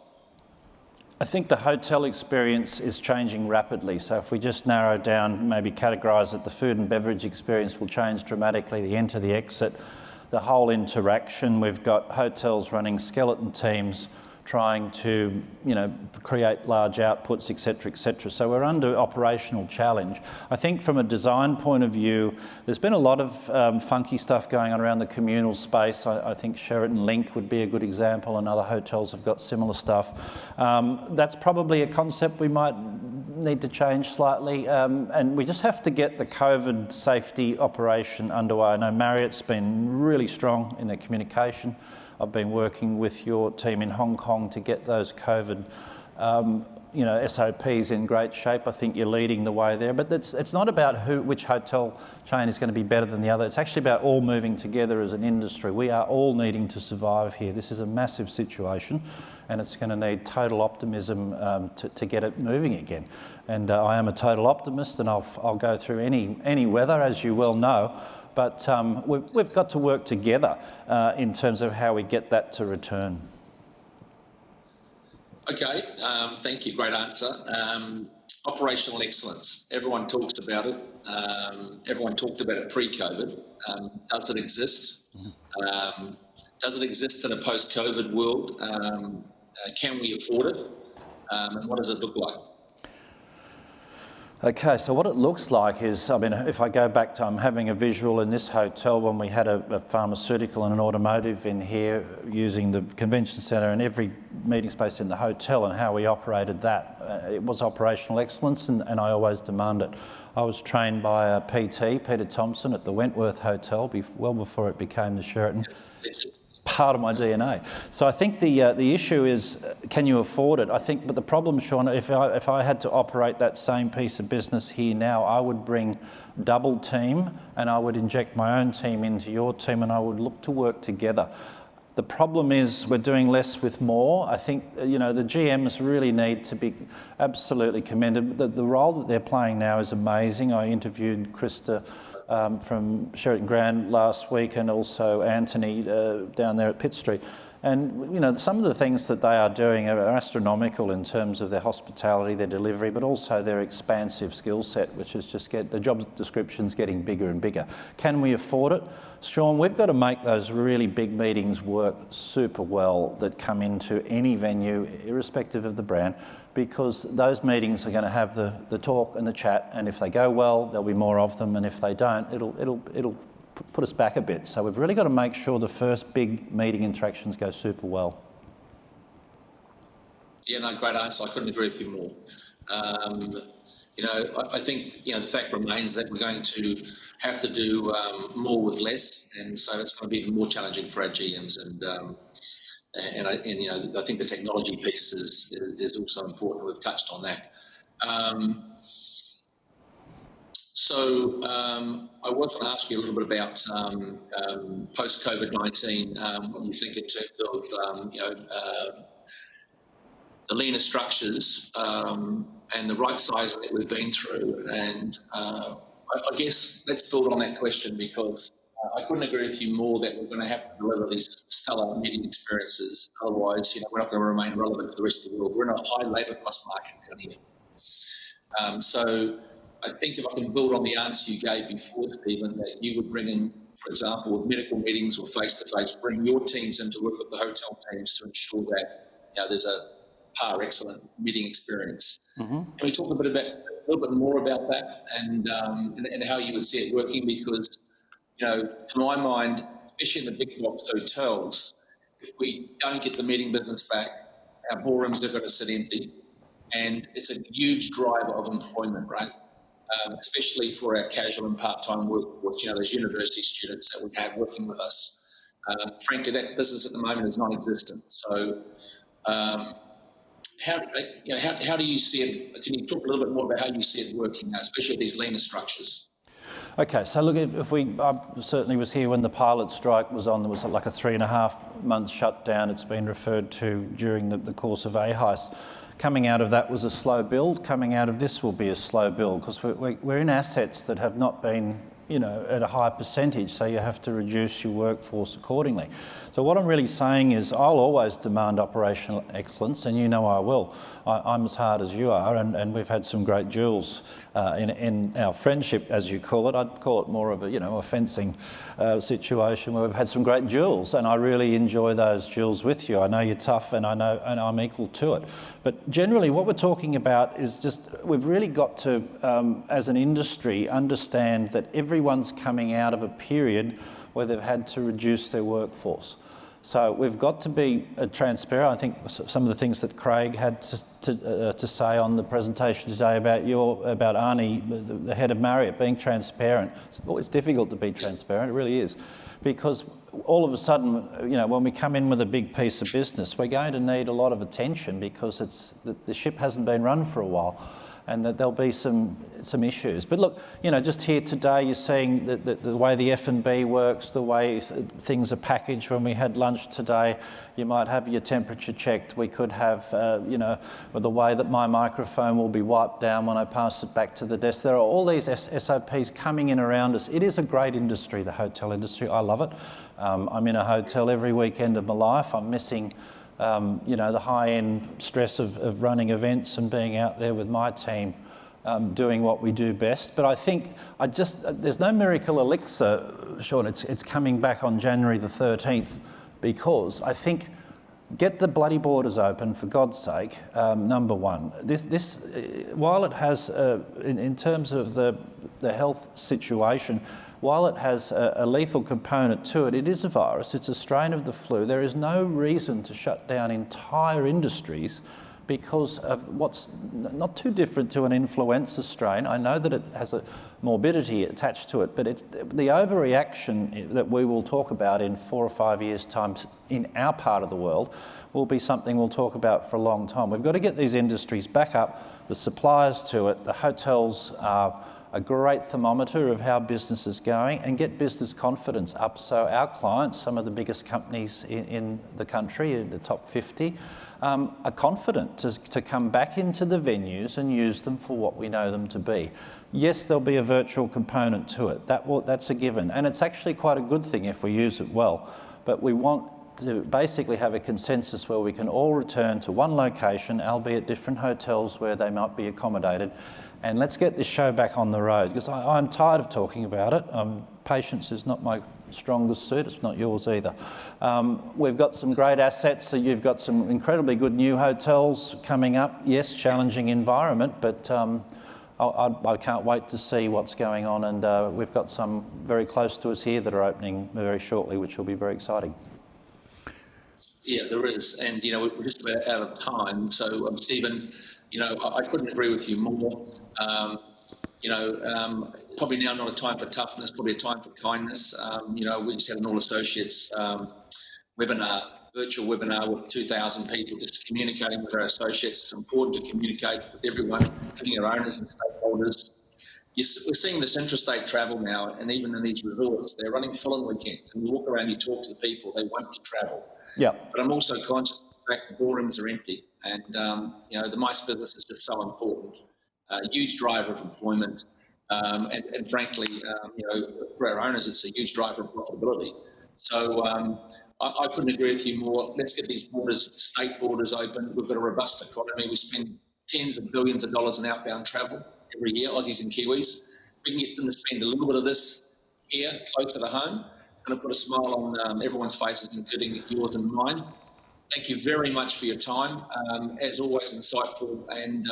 I think the hotel experience is changing rapidly. So if we just narrow down, maybe categorise it, the food and beverage experience will change dramatically, the enter, the exit, the whole interaction. We've got hotels running skeleton teams, trying to, create large outputs, et cetera. So we're under operational challenge. I think from a design point of view, there's been a lot of funky stuff going on around the communal space. I think Sheraton Link would be a good example, and other hotels have got similar stuff. That's probably a concept we might need to change slightly, and we just have to get the COVID safety operation underway. I know Marriott's been really strong in their communication. I've been working with your team in Hong Kong to get those COVID, SOPs in great shape. I think you're leading the way there. But it's not about which hotel chain is going to be better than the other. It's actually about all moving together as an industry. We are all needing to survive here. This is a massive situation, and it's going to need total optimism to get it moving again. And I am a total optimist, and I'll go through any weather, as you well know. But we've got to work together in terms of how we get that to return. Okay, thank you. Great answer. Operational excellence. Everyone talks about it. Everyone talked about it pre-COVID. Does it exist? Does it exist in a post-COVID world? Can we afford it? And what does it look like? Okay, so what it looks like is, if I go back to, I'm having a visual in this hotel when we had a pharmaceutical and an automotive in here using the convention centre and every meeting space in the hotel, and how we operated that. It was operational excellence, and I always demand it. I was trained by a PT, Peter Thompson, at the Wentworth Hotel, well before it became the Sheraton. Part of my DNA. So I think the issue is, can you afford it? I think, but the problem, Sean, if I had to operate that same piece of business here now, I would bring double team, and I would inject my own team into your team, and I would look to work together. The problem is we're doing less with more. I think, the GMs really need to be absolutely commended. The role that they're playing now is amazing. I interviewed Krista from Sheraton Grand last week, and also Anthony down there at Pitt Street. And, you know, some of the things that they are doing are astronomical in terms of their hospitality, their delivery, but also their expansive skill set, which is just the job description's getting bigger and bigger. Can we afford it? Sean, we've got to make those really big meetings work super well that come into any venue, irrespective of the brand, because those meetings are going to have the talk and the chat, and if they go well, there'll be more of them, and if they don't, it'll put us back a bit. So we've really got to make sure the first big meeting interactions go super well. Yeah, no, great answer. I couldn't agree with you more. You know, I think, you know, the fact remains that we're going to have to do more with less, and so it's going to be even more challenging for our GMs. And you know, I think the technology piece is also important. We've touched on that. So I was going to ask you a little bit about post-COVID-19, what you think in terms of, you know, the leaner structures and the right sizing that we've been through. And I guess let's build on that question, because I couldn't agree with you more that we're going to have to deliver these stellar meeting experiences. Otherwise, you know, we're not going to remain relevant for the rest of the world. We're in a high labour cost market down here. So I think if I can build on the answer you gave before, Stephen, that you would bring in, for example, with medical meetings or face-to-face, bring your teams in to work with the hotel teams to ensure that, you know, there's a par excellent meeting experience. Mm-hmm. Can we talk a little bit more about that and how you would see it working? Because, you know, to my mind, especially in the big box hotels, if we don't get the meeting business back, our ballrooms are going to sit empty, and it's a huge driver of employment, right? Especially for our casual and part-time workforce, you know, those university students that we have working with us. Frankly, that business at the moment is non-existent. So how do you see it? Can you talk a little bit more about how you see it working now, especially with these leaner structures? Okay, so look, I certainly was here when the pilot strike was on. There was like a 3.5 month shutdown. It's been referred to during the course of AHICE. Coming out of that was a slow build. Coming out of this will be a slow build, because we're in assets that have not been, you know, at a high percentage, so you have to reduce your workforce accordingly. So what I'm really saying is I'll always demand operational excellence, and you know I will. I'm as hard as you are, and we've had some great jewels in our friendship, as you call it. I'd call it more of a, you know, a fencing situation where we've had some great jewels, and I really enjoy those jewels with you. I know you're tough, and I'm equal to it. But generally what we're talking about is just, we've really got to, as an industry, understand that everyone's coming out of a period where they've had to reduce their workforce. So we've got to be transparent. I think some of the things that Craig had to say on the presentation today about Arnie, the head of Marriott, being transparent. It's always difficult to be transparent, it really is. Because all of a sudden, you know, when we come in with a big piece of business, we're going to need a lot of attention, because the ship hasn't been run for a while, and that there'll be some issues. But look, you know, just here today, you're seeing the way the F&B works, the way things are packaged. When we had lunch today, you might have your temperature checked. We could have, you know, the way that my microphone will be wiped down when I pass it back to the desk. There are all these SOPs coming in around us. It is a great industry, the hotel industry. I love it. I'm in a hotel every weekend of my life. I'm missing you know, the high-end stress of running events and being out there with my team doing what we do best. But I think there's no miracle elixir, Sean. It's coming back on January the 13th, because I think get the bloody borders open, for God's sake, number one. This while it has, in terms of the health situation, while it has a lethal component to it, it is a virus, it's a strain of the flu. There is no reason to shut down entire industries because of what's not too different to an influenza strain. I know that it has a morbidity attached to it, but the overreaction that we will talk about in 4 or 5 years' time in our part of the world will be something we'll talk about for a long time. We've got to get these industries back up, the suppliers to it. The hotels are a great thermometer of how business is going, and get business confidence up. So our clients, some of the biggest companies in the country, in the top 50, are confident to come back into the venues and use them for what we know them to be. Yes, there'll be a virtual component to it. That's a given. And it's actually quite a good thing if we use it well. But we want to basically have a consensus where we can all return to one location, albeit different hotels where they might be accommodated, and let's get this show back on the road, because I'm tired of talking about it. Patience is not my strongest suit, it's not yours either. We've got some great assets, so you've got some incredibly good new hotels coming up. Yes, challenging environment, but I can't wait to see what's going on, and we've got some very close to us here that are opening very shortly, which will be very exciting. Yeah, there is, and we're just about out of time. So, Stephen, I couldn't agree with you more. Probably now not a time for toughness, probably a time for kindness. We just had an All Associates webinar, virtual webinar with 2,000 people, just communicating with our associates. It's important to communicate with everyone, including our owners and stakeholders. We're seeing this interstate travel now, and even in these resorts, they're running full on weekends. And you walk around, you talk to the people, they want to travel. Yeah. But I'm also conscious of the fact the ballrooms are empty, and the MICE business is just so important. A huge driver of employment, and frankly, for our owners, it's a huge driver of profitability. So I couldn't agree with you more. Let's get these borders, state borders open. We've got a robust economy. We spend tens of billions of dollars in outbound travel every year, Aussies and Kiwis. We can get them to spend a little bit of this here, closer to home. It's going to put a smile on everyone's faces, including yours and mine. Thank you very much for your time. As always, insightful, and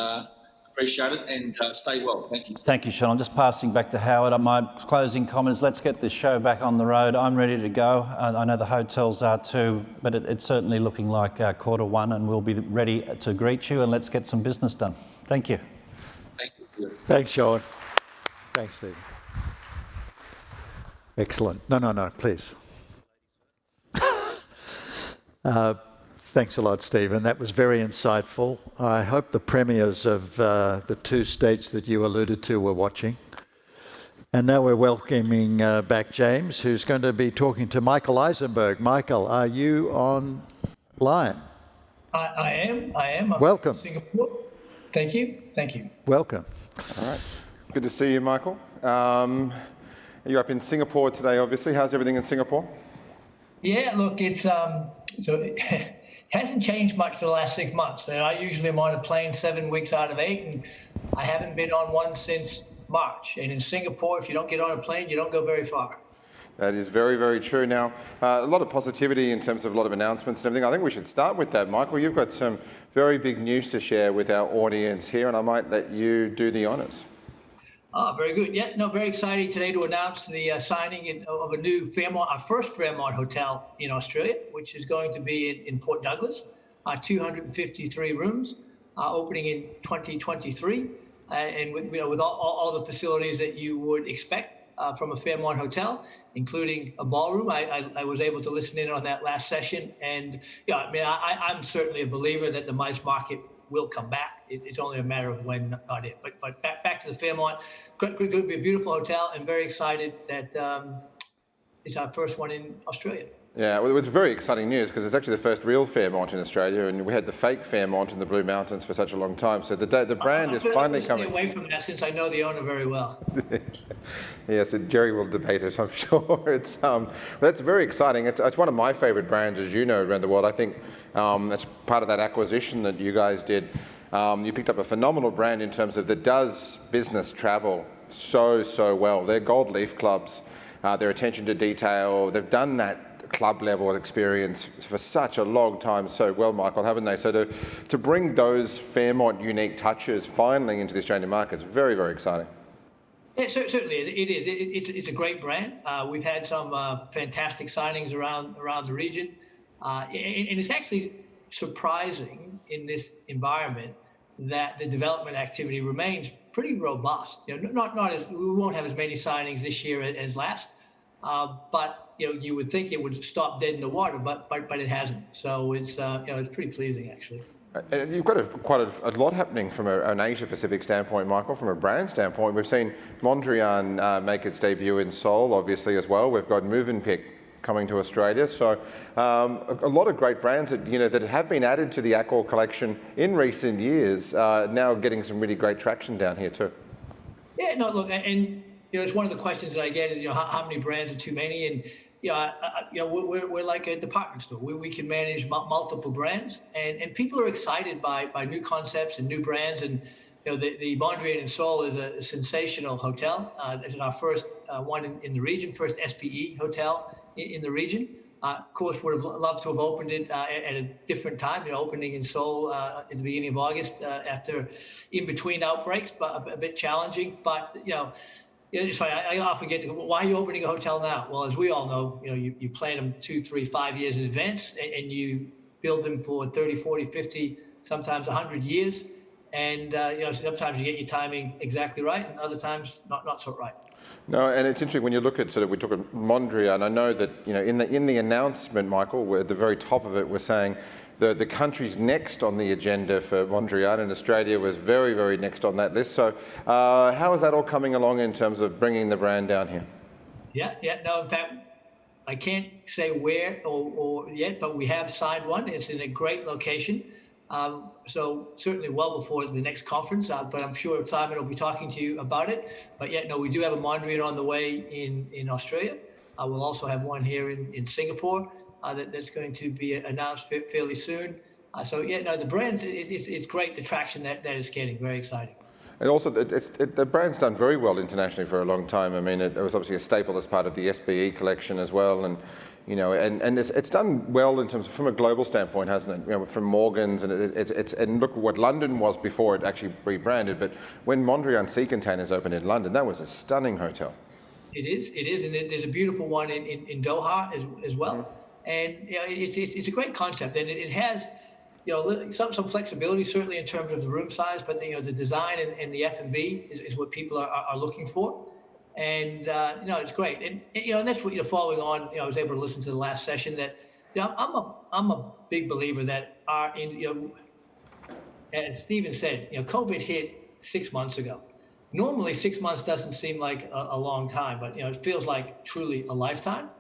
appreciate it, and stay well. Thank you. Thank you, Sean. I'm just passing back to Howard. My closing comment is let's get this show back on the road. I'm ready to go. I know the hotels are too, but it's certainly looking like Q1, and we'll be ready to greet you, and let's get some business done. Thank you. Thank you, Stephen. Thanks, Sean. Thanks, Steve. Excellent. No, please. Thanks a lot, Stephen. That was very insightful. I hope the premiers of the two states that you alluded to were watching. And now we're welcoming back James, who's going to be talking to Michael Eisenberg. Michael, are you online? I am. I'm Welcome. in Singapore. Thank you. Welcome. All right. Good to see you, Michael. You're up in Singapore today, obviously. How's everything in Singapore? Yeah, look, it's so it hasn't changed much for the last 6 months. And I usually am on a plane 7 weeks out of 8, and I haven't been on one since March. And in Singapore, if you don't get on a plane, you don't go very far. That is very, very true. Now, a lot of positivity in terms of a lot of announcements and everything. I think we should start with that. Michael, you've got some very big news to share with our audience here, and I might let you do the honours. Very good. Yeah, no, very exciting today to announce the signing of a new Fairmont, our first Fairmont hotel in Australia, which is going to be in Port Douglas, 253 rooms, opening in 2023, and with all the facilities that you would expect from a Fairmont hotel, including a ballroom. I was able to listen in on that last session, and I'm certainly a believer that the MICE market will come back. It's only a matter of when, not if. But back to the Fairmont. Going to be a beautiful hotel, and very excited that it's our first one in Australia. Yeah, well, it's very exciting news because it's actually the first real Fairmont in Australia, and we had the fake Fairmont in the Blue Mountains for such a long time. So the brand is finally coming. Stay away from that, since I know the owner very well. Yes, Jerry will debate it, I'm sure. That's very exciting. It's one of my favourite brands, as you know, around the world. I think that's part of that acquisition that you guys did. You picked up a phenomenal brand in terms of that does business travel so well. Their gold leaf clubs, their attention to detail, they've done that club level experience for such a long time so well, Michael, haven't they? So to bring those Fairmont unique touches finally into the Australian market is very, very exciting. Yeah, certainly it is. It's a great brand. We've had some fantastic signings around the region, and it's actually surprising in this environment that the development activity remains pretty robust. Not as we won't have as many signings this year as last, but you would think it would stop dead in the water, but it hasn't. So it's it's pretty pleasing, actually. And you've got quite a lot happening from an Asia Pacific standpoint, Michael. From a brand standpoint, we've seen Mondrian make its debut in Seoul, obviously, as well. We've got Movenpick coming to Australia. So a lot of great brands that have been added to the Accor collection in recent years, now getting some really great traction down here too. Yeah, no, look, and it's one of the questions that I get is, how many brands are too many? And we're like a department store where we can manage multiple brands, and people are excited by new concepts and new brands. And the Mondrian in Seoul is a sensational hotel. It's our first one in the region, first SPE hotel in the region. Of course, would have loved to have opened it at a different time, opening in Seoul at the beginning of August after in between outbreaks, but a bit challenging. But it's funny, I often get to, why are you opening a hotel now? Well, as we all know, you plan them 2, 3, 5 years in advance, and you build them for 30, 40, 50, sometimes 100 years. And sometimes you get your timing exactly right, and other times not so right. No, and it's interesting when you look at we talk about Mondrian, and I know that in the announcement, Michael, we're at the very top of it, we're saying the countries next on the agenda for Mondrian, and Australia was very, very next on that list. So how is that all coming along in terms of bringing the brand down here? No, in fact, I can't say where or yet, but we have signed one. It's in a great location. So certainly well before the next conference, but I'm sure Simon will be talking to you about it. But we do have a Mondrian on the way in Australia. We'll also have one here in Singapore that's going to be announced fairly soon. The brand, it's great, the traction that it's getting, very exciting. And also, the brand's done very well internationally for a long time. I mean, it was obviously a staple as part of the SBE collection as well, and it's done well in terms of from a global standpoint, hasn't it? From Morgan's, and and look what London was before it actually rebranded. But when Mondrian Sea Containers opened in London, that was a stunning hotel. It is, and there's a beautiful one in Doha as well. Mm-hmm. And it's a great concept, and it has some flexibility certainly in terms of the room size, but the design and the F&B is what people are looking for. And it's great, and that's what following on. I was able to listen to the last session. That I'm a big believer that as Stephen said, COVID hit 6 months ago. Normally 6 months doesn't seem like a long time, but it feels like truly a lifetime.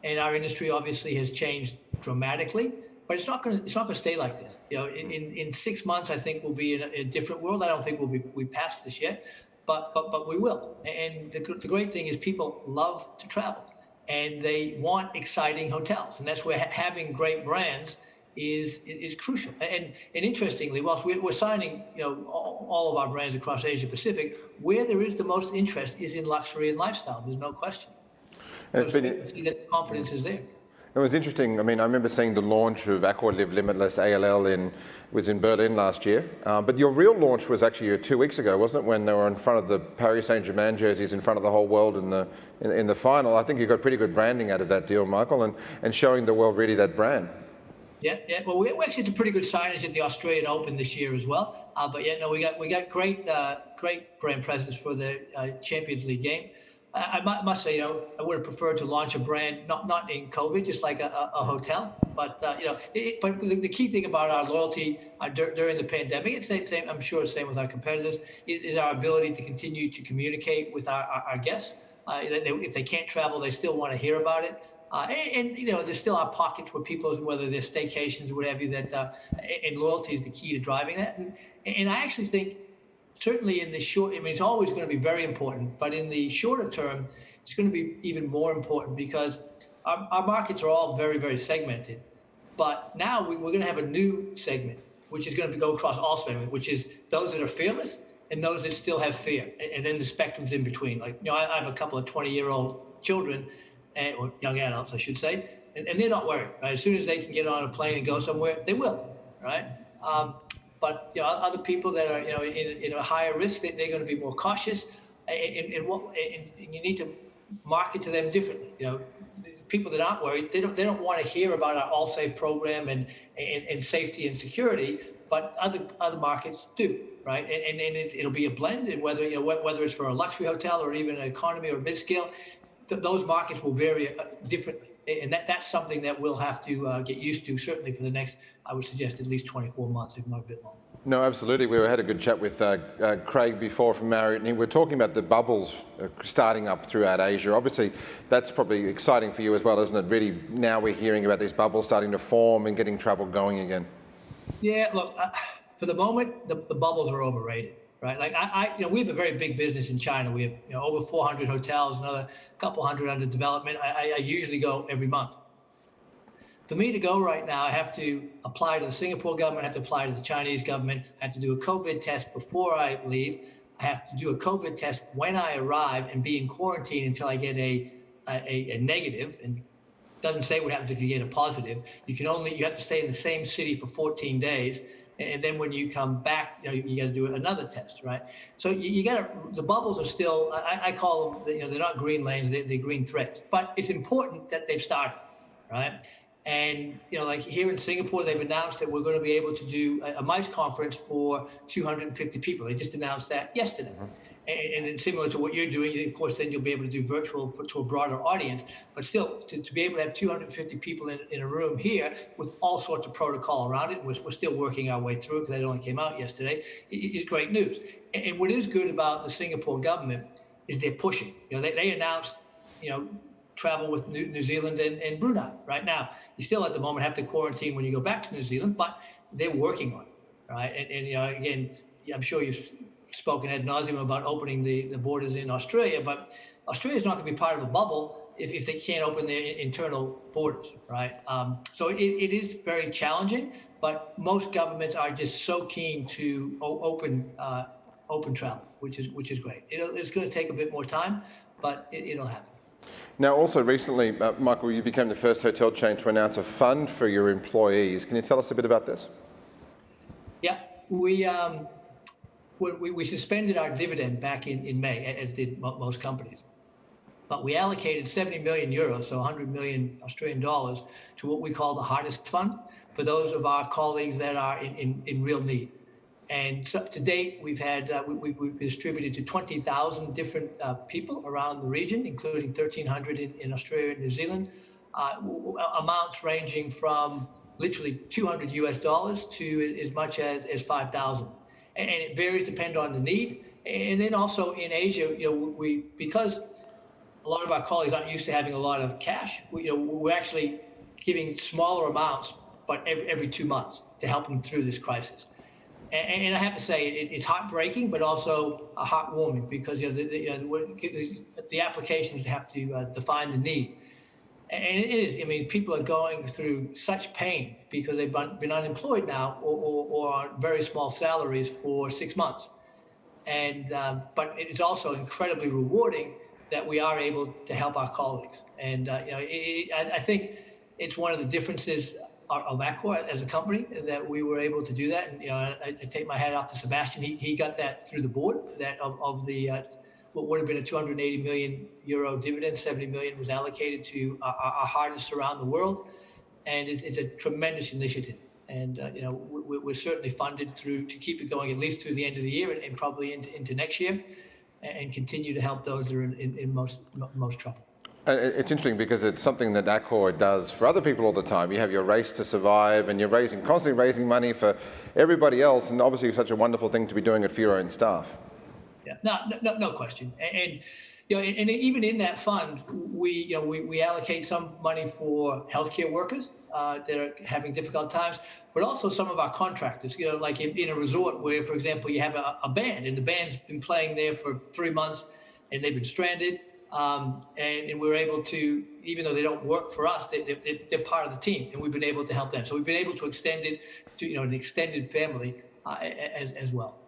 And our industry obviously has changed dramatically, but it's not going to stay like this. In 6 months, I think we'll be in a different world. I don't think we passed this yet. But we will. And the great thing is people love to travel, and they want exciting hotels, and that's where having great brands is crucial. And interestingly, whilst we're signing all of our brands across Asia Pacific, where there is the most interest is in luxury and lifestyle. There's no question. So it's great to see that confidence is there. It was interesting. I mean, I remember seeing the launch of Accor Live Limitless ALL was in Berlin last year. But your real launch was actually 2 weeks ago, wasn't it? When they were in front of the Paris Saint-Germain jerseys in front of the whole world in the final. I think you got pretty good branding out of that deal, Michael, and showing the world really that brand. Yeah. Well, we actually did a pretty good signage at the Australian Open this year as well. We got great brand presence for the Champions League game. I must say, I would have preferred to launch a brand not in COVID, just like a hotel. But but the key thing about our loyalty during the pandemic, it's the same. I'm sure the same with our competitors, is our ability to continue to communicate with our guests. If they can't travel, they still want to hear about it. And there's still our pockets where people, whether they're staycations or whatever, that and loyalty is the key to driving that. And I actually think, certainly in the short, it's always going to be very important, but in the shorter term, it's going to be even more important because our markets are all very, very segmented. But now we're going to have a new segment, which is going to go across all segments, which is those that are fearless and those that still have fear. And then the spectrum's in between. Like, I have a couple of 20-year-old children, or young adults, I should say, and they're not worried. Right? As soon as they can get on a plane and go somewhere, they will, right? But other people that are in a higher risk, they're going to be more cautious, and you need to market to them differently. People that aren't worried, they don't want to hear about our All Safe program and safety and security, but other markets do, right? And it'll be a blend, and whether it's for a luxury hotel or even an economy or mid-scale, those markets will vary differently. And that's something that we'll have to get used to, certainly for the next, I would suggest, at least 24 months, if not a bit longer. No, absolutely. We had a good chat with Craig before from Marriott, and we're talking about the bubbles starting up throughout Asia. Obviously, that's probably exciting for you as well, isn't it? Really, now we're hearing about these bubbles starting to form and getting travel going again. Yeah, look, for the moment, the bubbles are overrated. right? Like we have a very big business in China. We have over 400 hotels, another couple hundred under development. I usually go every month. For me to go right now, I have to apply to the Singapore government, I have to apply to the Chinese government, I have to do a COVID test before I leave. I have to do a COVID test when I arrive and be in quarantine until I get a negative. And it doesn't say what happens if you get a positive. You have to stay in the same city for 14 days. And then when you come back, you got to do another test, right? So you got to, the bubbles are still, I call them, they're not green lanes, they're green threads. But it's important that they've started, right? And, like here in Singapore, they've announced that we're going to be able to do a MICE conference for 250 people. They just announced that yesterday. And then similar to what you're doing, of course, then you'll be able to do virtual to a broader audience. But still, to be able to have 250 people in a room here with all sorts of protocol around it, we're still working our way through it because it only came out yesterday, is great news. And what is good about the Singapore government is they're pushing. They announced, travel with New Zealand and Brunei right now. You still at the moment have to quarantine when you go back to New Zealand, but they're working on it, right? And again, I'm sure you've spoken ad nauseum about opening the borders in Australia, but Australia's not going to be part of a bubble if they can't open their internal borders, right? So it is very challenging, but most governments are just so keen to open travel, which is great. It's going to take a bit more time, but it'll happen. Now, also recently, Michael, you became the first hotel chain to announce a fund for your employees. Can you tell us a bit about this? Yeah, we suspended our dividend back in May, as did most companies. But we allocated 70 million euros, so 100 million Australian dollars, to what we call the Hardest Fund for those of our colleagues that are in real need. And so to date, we've distributed to 20,000 different people around the region, including 1,300 in Australia and New Zealand, amounts ranging from literally $200 to as much as 5,000. And it varies depending on the need. And then also in Asia, because a lot of our colleagues aren't used to having a lot of cash, we're actually giving smaller amounts, but every 2 months to help them through this crisis. And I have to say, it's heartbreaking, but also heartwarming because the applications have to define the need. And it is. I mean, people are going through such pain because they've been unemployed now or on very small salaries for 6 months. And but it's also incredibly rewarding that we are able to help our colleagues. And I think it's one of the differences of Accor as a company that we were able to do that. And I take my hat off to Sebastian. He got that through the board. That of the what would have been a 280 million euro dividend, 70 million was allocated to our hardest around the world, and it's a tremendous initiative. And we're certainly funded to keep it going at least through the end of the year and probably into next year, and continue to help those that are in most trouble. It's interesting because it's something that Accor does for other people all the time. You have your race to survive and you're constantly raising money for everybody else, and obviously it's such a wonderful thing to be doing it for your own staff. Yeah, no question. And even in that fund, we allocate some money for healthcare workers that are having difficult times, but also some of our contractors. Like in a resort where, for example, you have a band, and the band's been playing there for 3 months, and they've been stranded. And we're able to, even though they don't work for us, they're part of the team, and we've been able to help them. So we've been able to extend it to an extended family as well.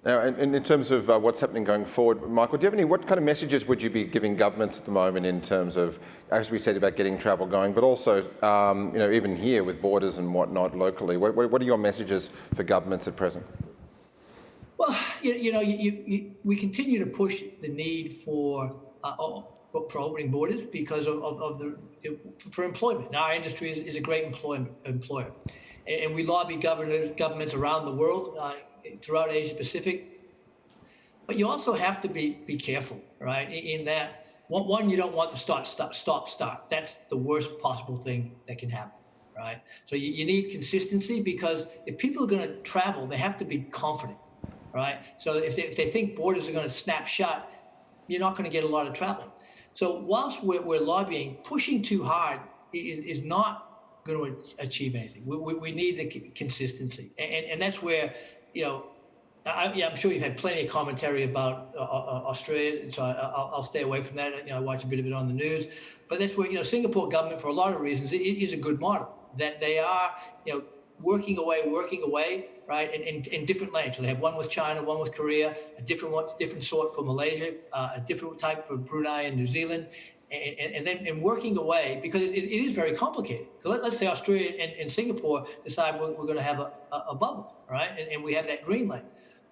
Now, in terms of what's happening going forward, Michael, do you have what kind of messages would you be giving governments at the moment in terms of, as we said, about getting travel going, but also, even here with borders and whatnot locally, what are your messages for governments at present? Well, we continue to push the need for opening borders because for employment. Now, our industry is a great employer, and we lobby governments around the world, throughout Asia Pacific. But you also have to be careful, right? In that, one, you don't want to stop. That's the worst possible thing that can happen, right? So you need consistency, because if people are going to travel, they have to be confident, right? So if they think borders are going to snap shut, you're not going to get a lot of travel. So whilst we're lobbying, pushing too hard is not going to achieve anything. We need the consistency, and that's where I'm sure you've had plenty of commentary about Australia, so I'll stay away from that. I watch a bit of it on the news, but that's where Singapore government, for a lot of reasons, it is a good model that they are working away, right? In different lanes. So they have one with China, one with Korea, a different sort for Malaysia, a different type for Brunei and New Zealand. And then working away, because it is very complicated. So let's say Australia and Singapore decide we're going to have a bubble, right? And we have that green lane.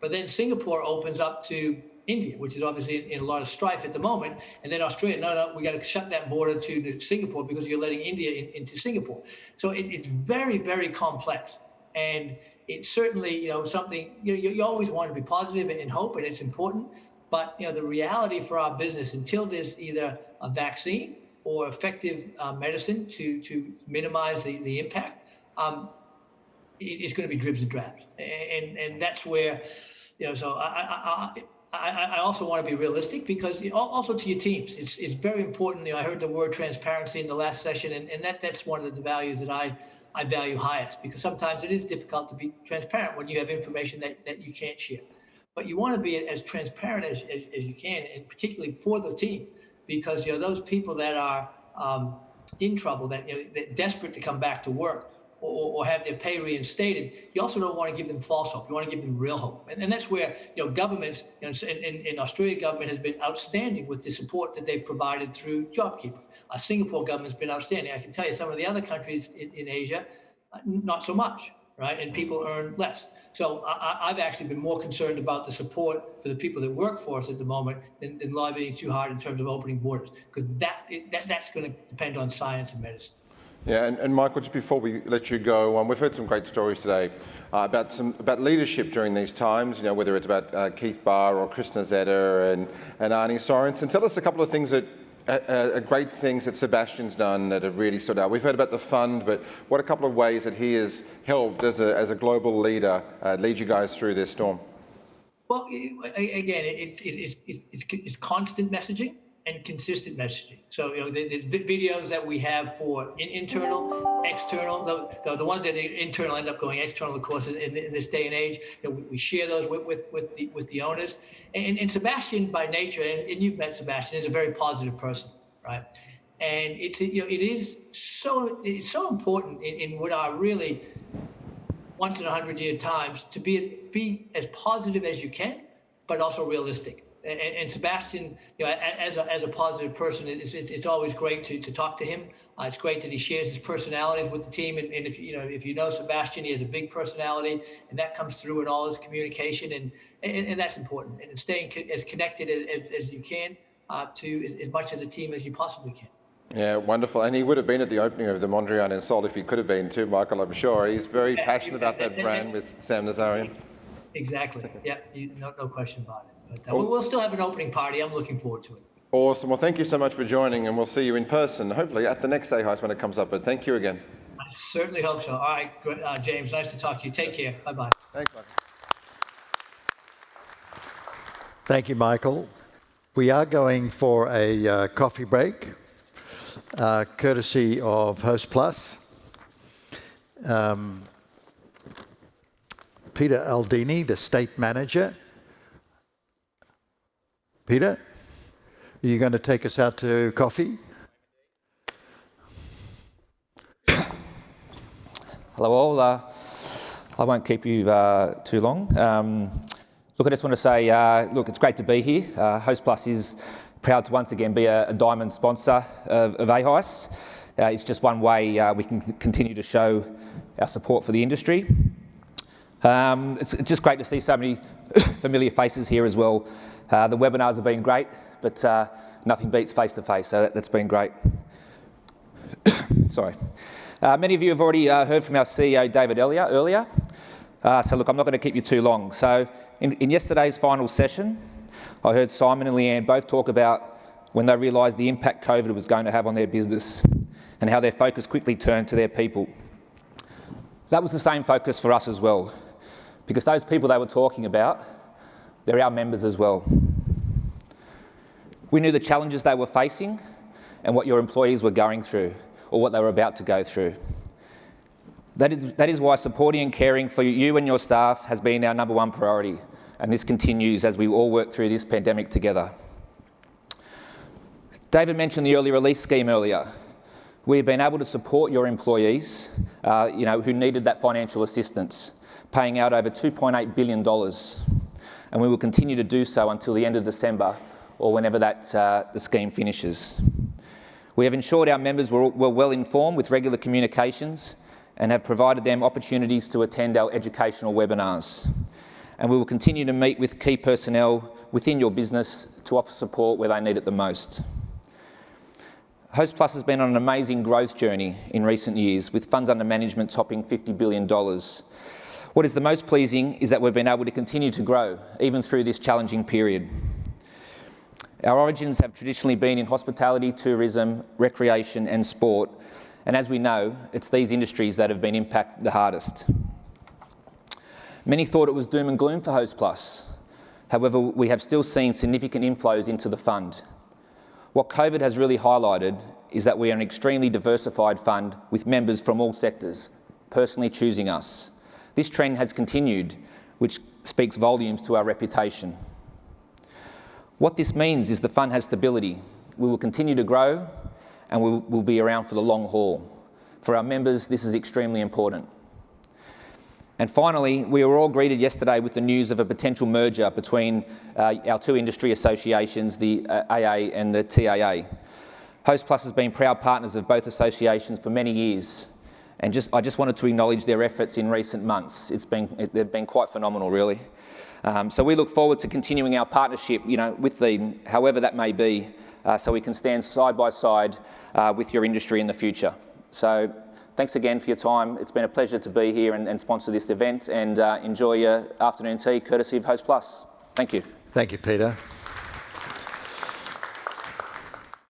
But then Singapore opens up to India, which is obviously in a lot of strife at the moment. And then Australia, no, we got to shut that border to Singapore because you're letting India into Singapore. So it's very, very complex. And it's certainly, something, you always want to be positive and hope, and it's important. But, the reality for our business, until there's either a vaccine or effective medicine to minimize the impact, it's going to be dribs and drabs. And that's where, so I also want to be realistic, because also to your teams, it's very important. I heard the word transparency in the last session, and that's one of the values that I value highest, because sometimes it is difficult to be transparent when you have information that you can't share. But you want to be as transparent as you can, and particularly for the team, because those people that are in trouble, that that desperate to come back to work, or have their pay reinstated, you also don't want to give them false hope. You want to give them real hope. And that's where, governments, and Australia government has been outstanding with the support that they've provided through JobKeeper. Singapore government's been outstanding. I can tell you some of the other countries in Asia, not so much, right? And people earn less. So I've actually been more concerned about the support for the people that work for us at the moment than lobbying too hard in terms of opening borders, because that's going to depend on science and medicine. Yeah, and Michael, just before we let you go, we've heard some great stories today about leadership during these times. Whether it's about Keith Barr or Chris Nazetta and Arnie Sorensen. Tell us a couple of things great things that Sebastian's done that have really stood out. We've heard about the fund, but what a couple of ways that he has helped as a global leader lead you guys through this storm? Well, again, it's constant messaging and consistent messaging. So, the videos that we have for internal, external, the ones that are internal end up going external, of course, in this day and age. We share those with the owners. And Sebastian, by nature, and you've met Sebastian, is a very positive person, right? And it's so important in what are really once in 100-year times to be as positive as you can, but also realistic. And Sebastian, as a positive person, it's always great to talk to him. It's great that he shares his personalities with the team. And if you know Sebastian, he has a big personality, and that comes through in all his communication, and that's important. And staying as connected as you can to as much of the team as you possibly can. Yeah, wonderful. And he would have been at the opening of the Mondrian in Seoul if he could have been too, Michael, I'm sure. He's very passionate about that brand with Sam Nazarian. Exactly. Yeah, no question about it. But we'll still have an opening party. I'm looking forward to it. Awesome. Well, thank you so much for joining, and we'll see you in person, hopefully at the next AHICE when it comes up. But thank you again. I certainly hope so. All right, James, nice to talk to you. Take care. Bye-bye. Thanks, Michael. Thank you, Michael. We are going for a coffee break, courtesy of Hostplus. Peter Aldini, the state manager. Peter, are you going to take us out to coffee? Hello all. I won't keep you too long. Look, I just want to say, look, it's great to be here. Hostplus is proud to once again be a diamond sponsor of AHICE. It's just one way we can continue to show our support for the industry. It's just great to see so many familiar faces here as well. The webinars have been great, but nothing beats face-to-face, so that's been great. Sorry. Many of you have already heard from our CEO, David earlier. So look, I'm not going to keep you too long. So in yesterday's final session, I heard Simon and Leanne both talk about when they realised the impact COVID was going to have on their business and how their focus quickly turned to their people. That was the same focus for us as well, because those people they were talking about, they're our members as well. We knew the challenges they were facing and what your employees were going through or what they were about to go through. That is why supporting and caring for you and your staff has been our #1 priority. and this continues as we all work through this pandemic together. David mentioned the early release scheme earlier. We've been able to support your employees, who needed that financial assistance, paying out over $2.8 billion, and we will continue to do so until the end of December or whenever the scheme finishes. We have ensured our members were well informed with regular communications and have provided them opportunities to attend our educational webinars. And we will continue to meet with key personnel within your business to offer support where they need it the most. Hostplus has been on an amazing growth journey in recent years, with funds under management topping $50 billion. What is the most pleasing is that we've been able to continue to grow, even through this challenging period. Our origins have traditionally been in hospitality, tourism, recreation and sport, and as we know, it's these industries that have been impacted the hardest. Many thought it was doom and gloom for Hostplus. However, we have still seen significant inflows into the fund. What COVID has really highlighted is that we are an extremely diversified fund with members from all sectors, personally choosing us. This trend has continued, which speaks volumes to our reputation. What this means is the fund has stability. We will continue to grow and we will be around for the long haul. For our members, this is extremely important. And finally, we were all greeted yesterday with the news of a potential merger between our two industry associations, the AA and the TAA. Hostplus has been proud partners of both associations for many years, and I just wanted to acknowledge their efforts in recent months. They've been quite phenomenal, really. So we look forward to continuing our partnership, with them, however that may be, so we can stand side by side with your industry in the future. So thanks again for your time. It's been a pleasure to be here and sponsor this event, and enjoy your afternoon tea courtesy of Hostplus. Thank you. Thank you, Peter.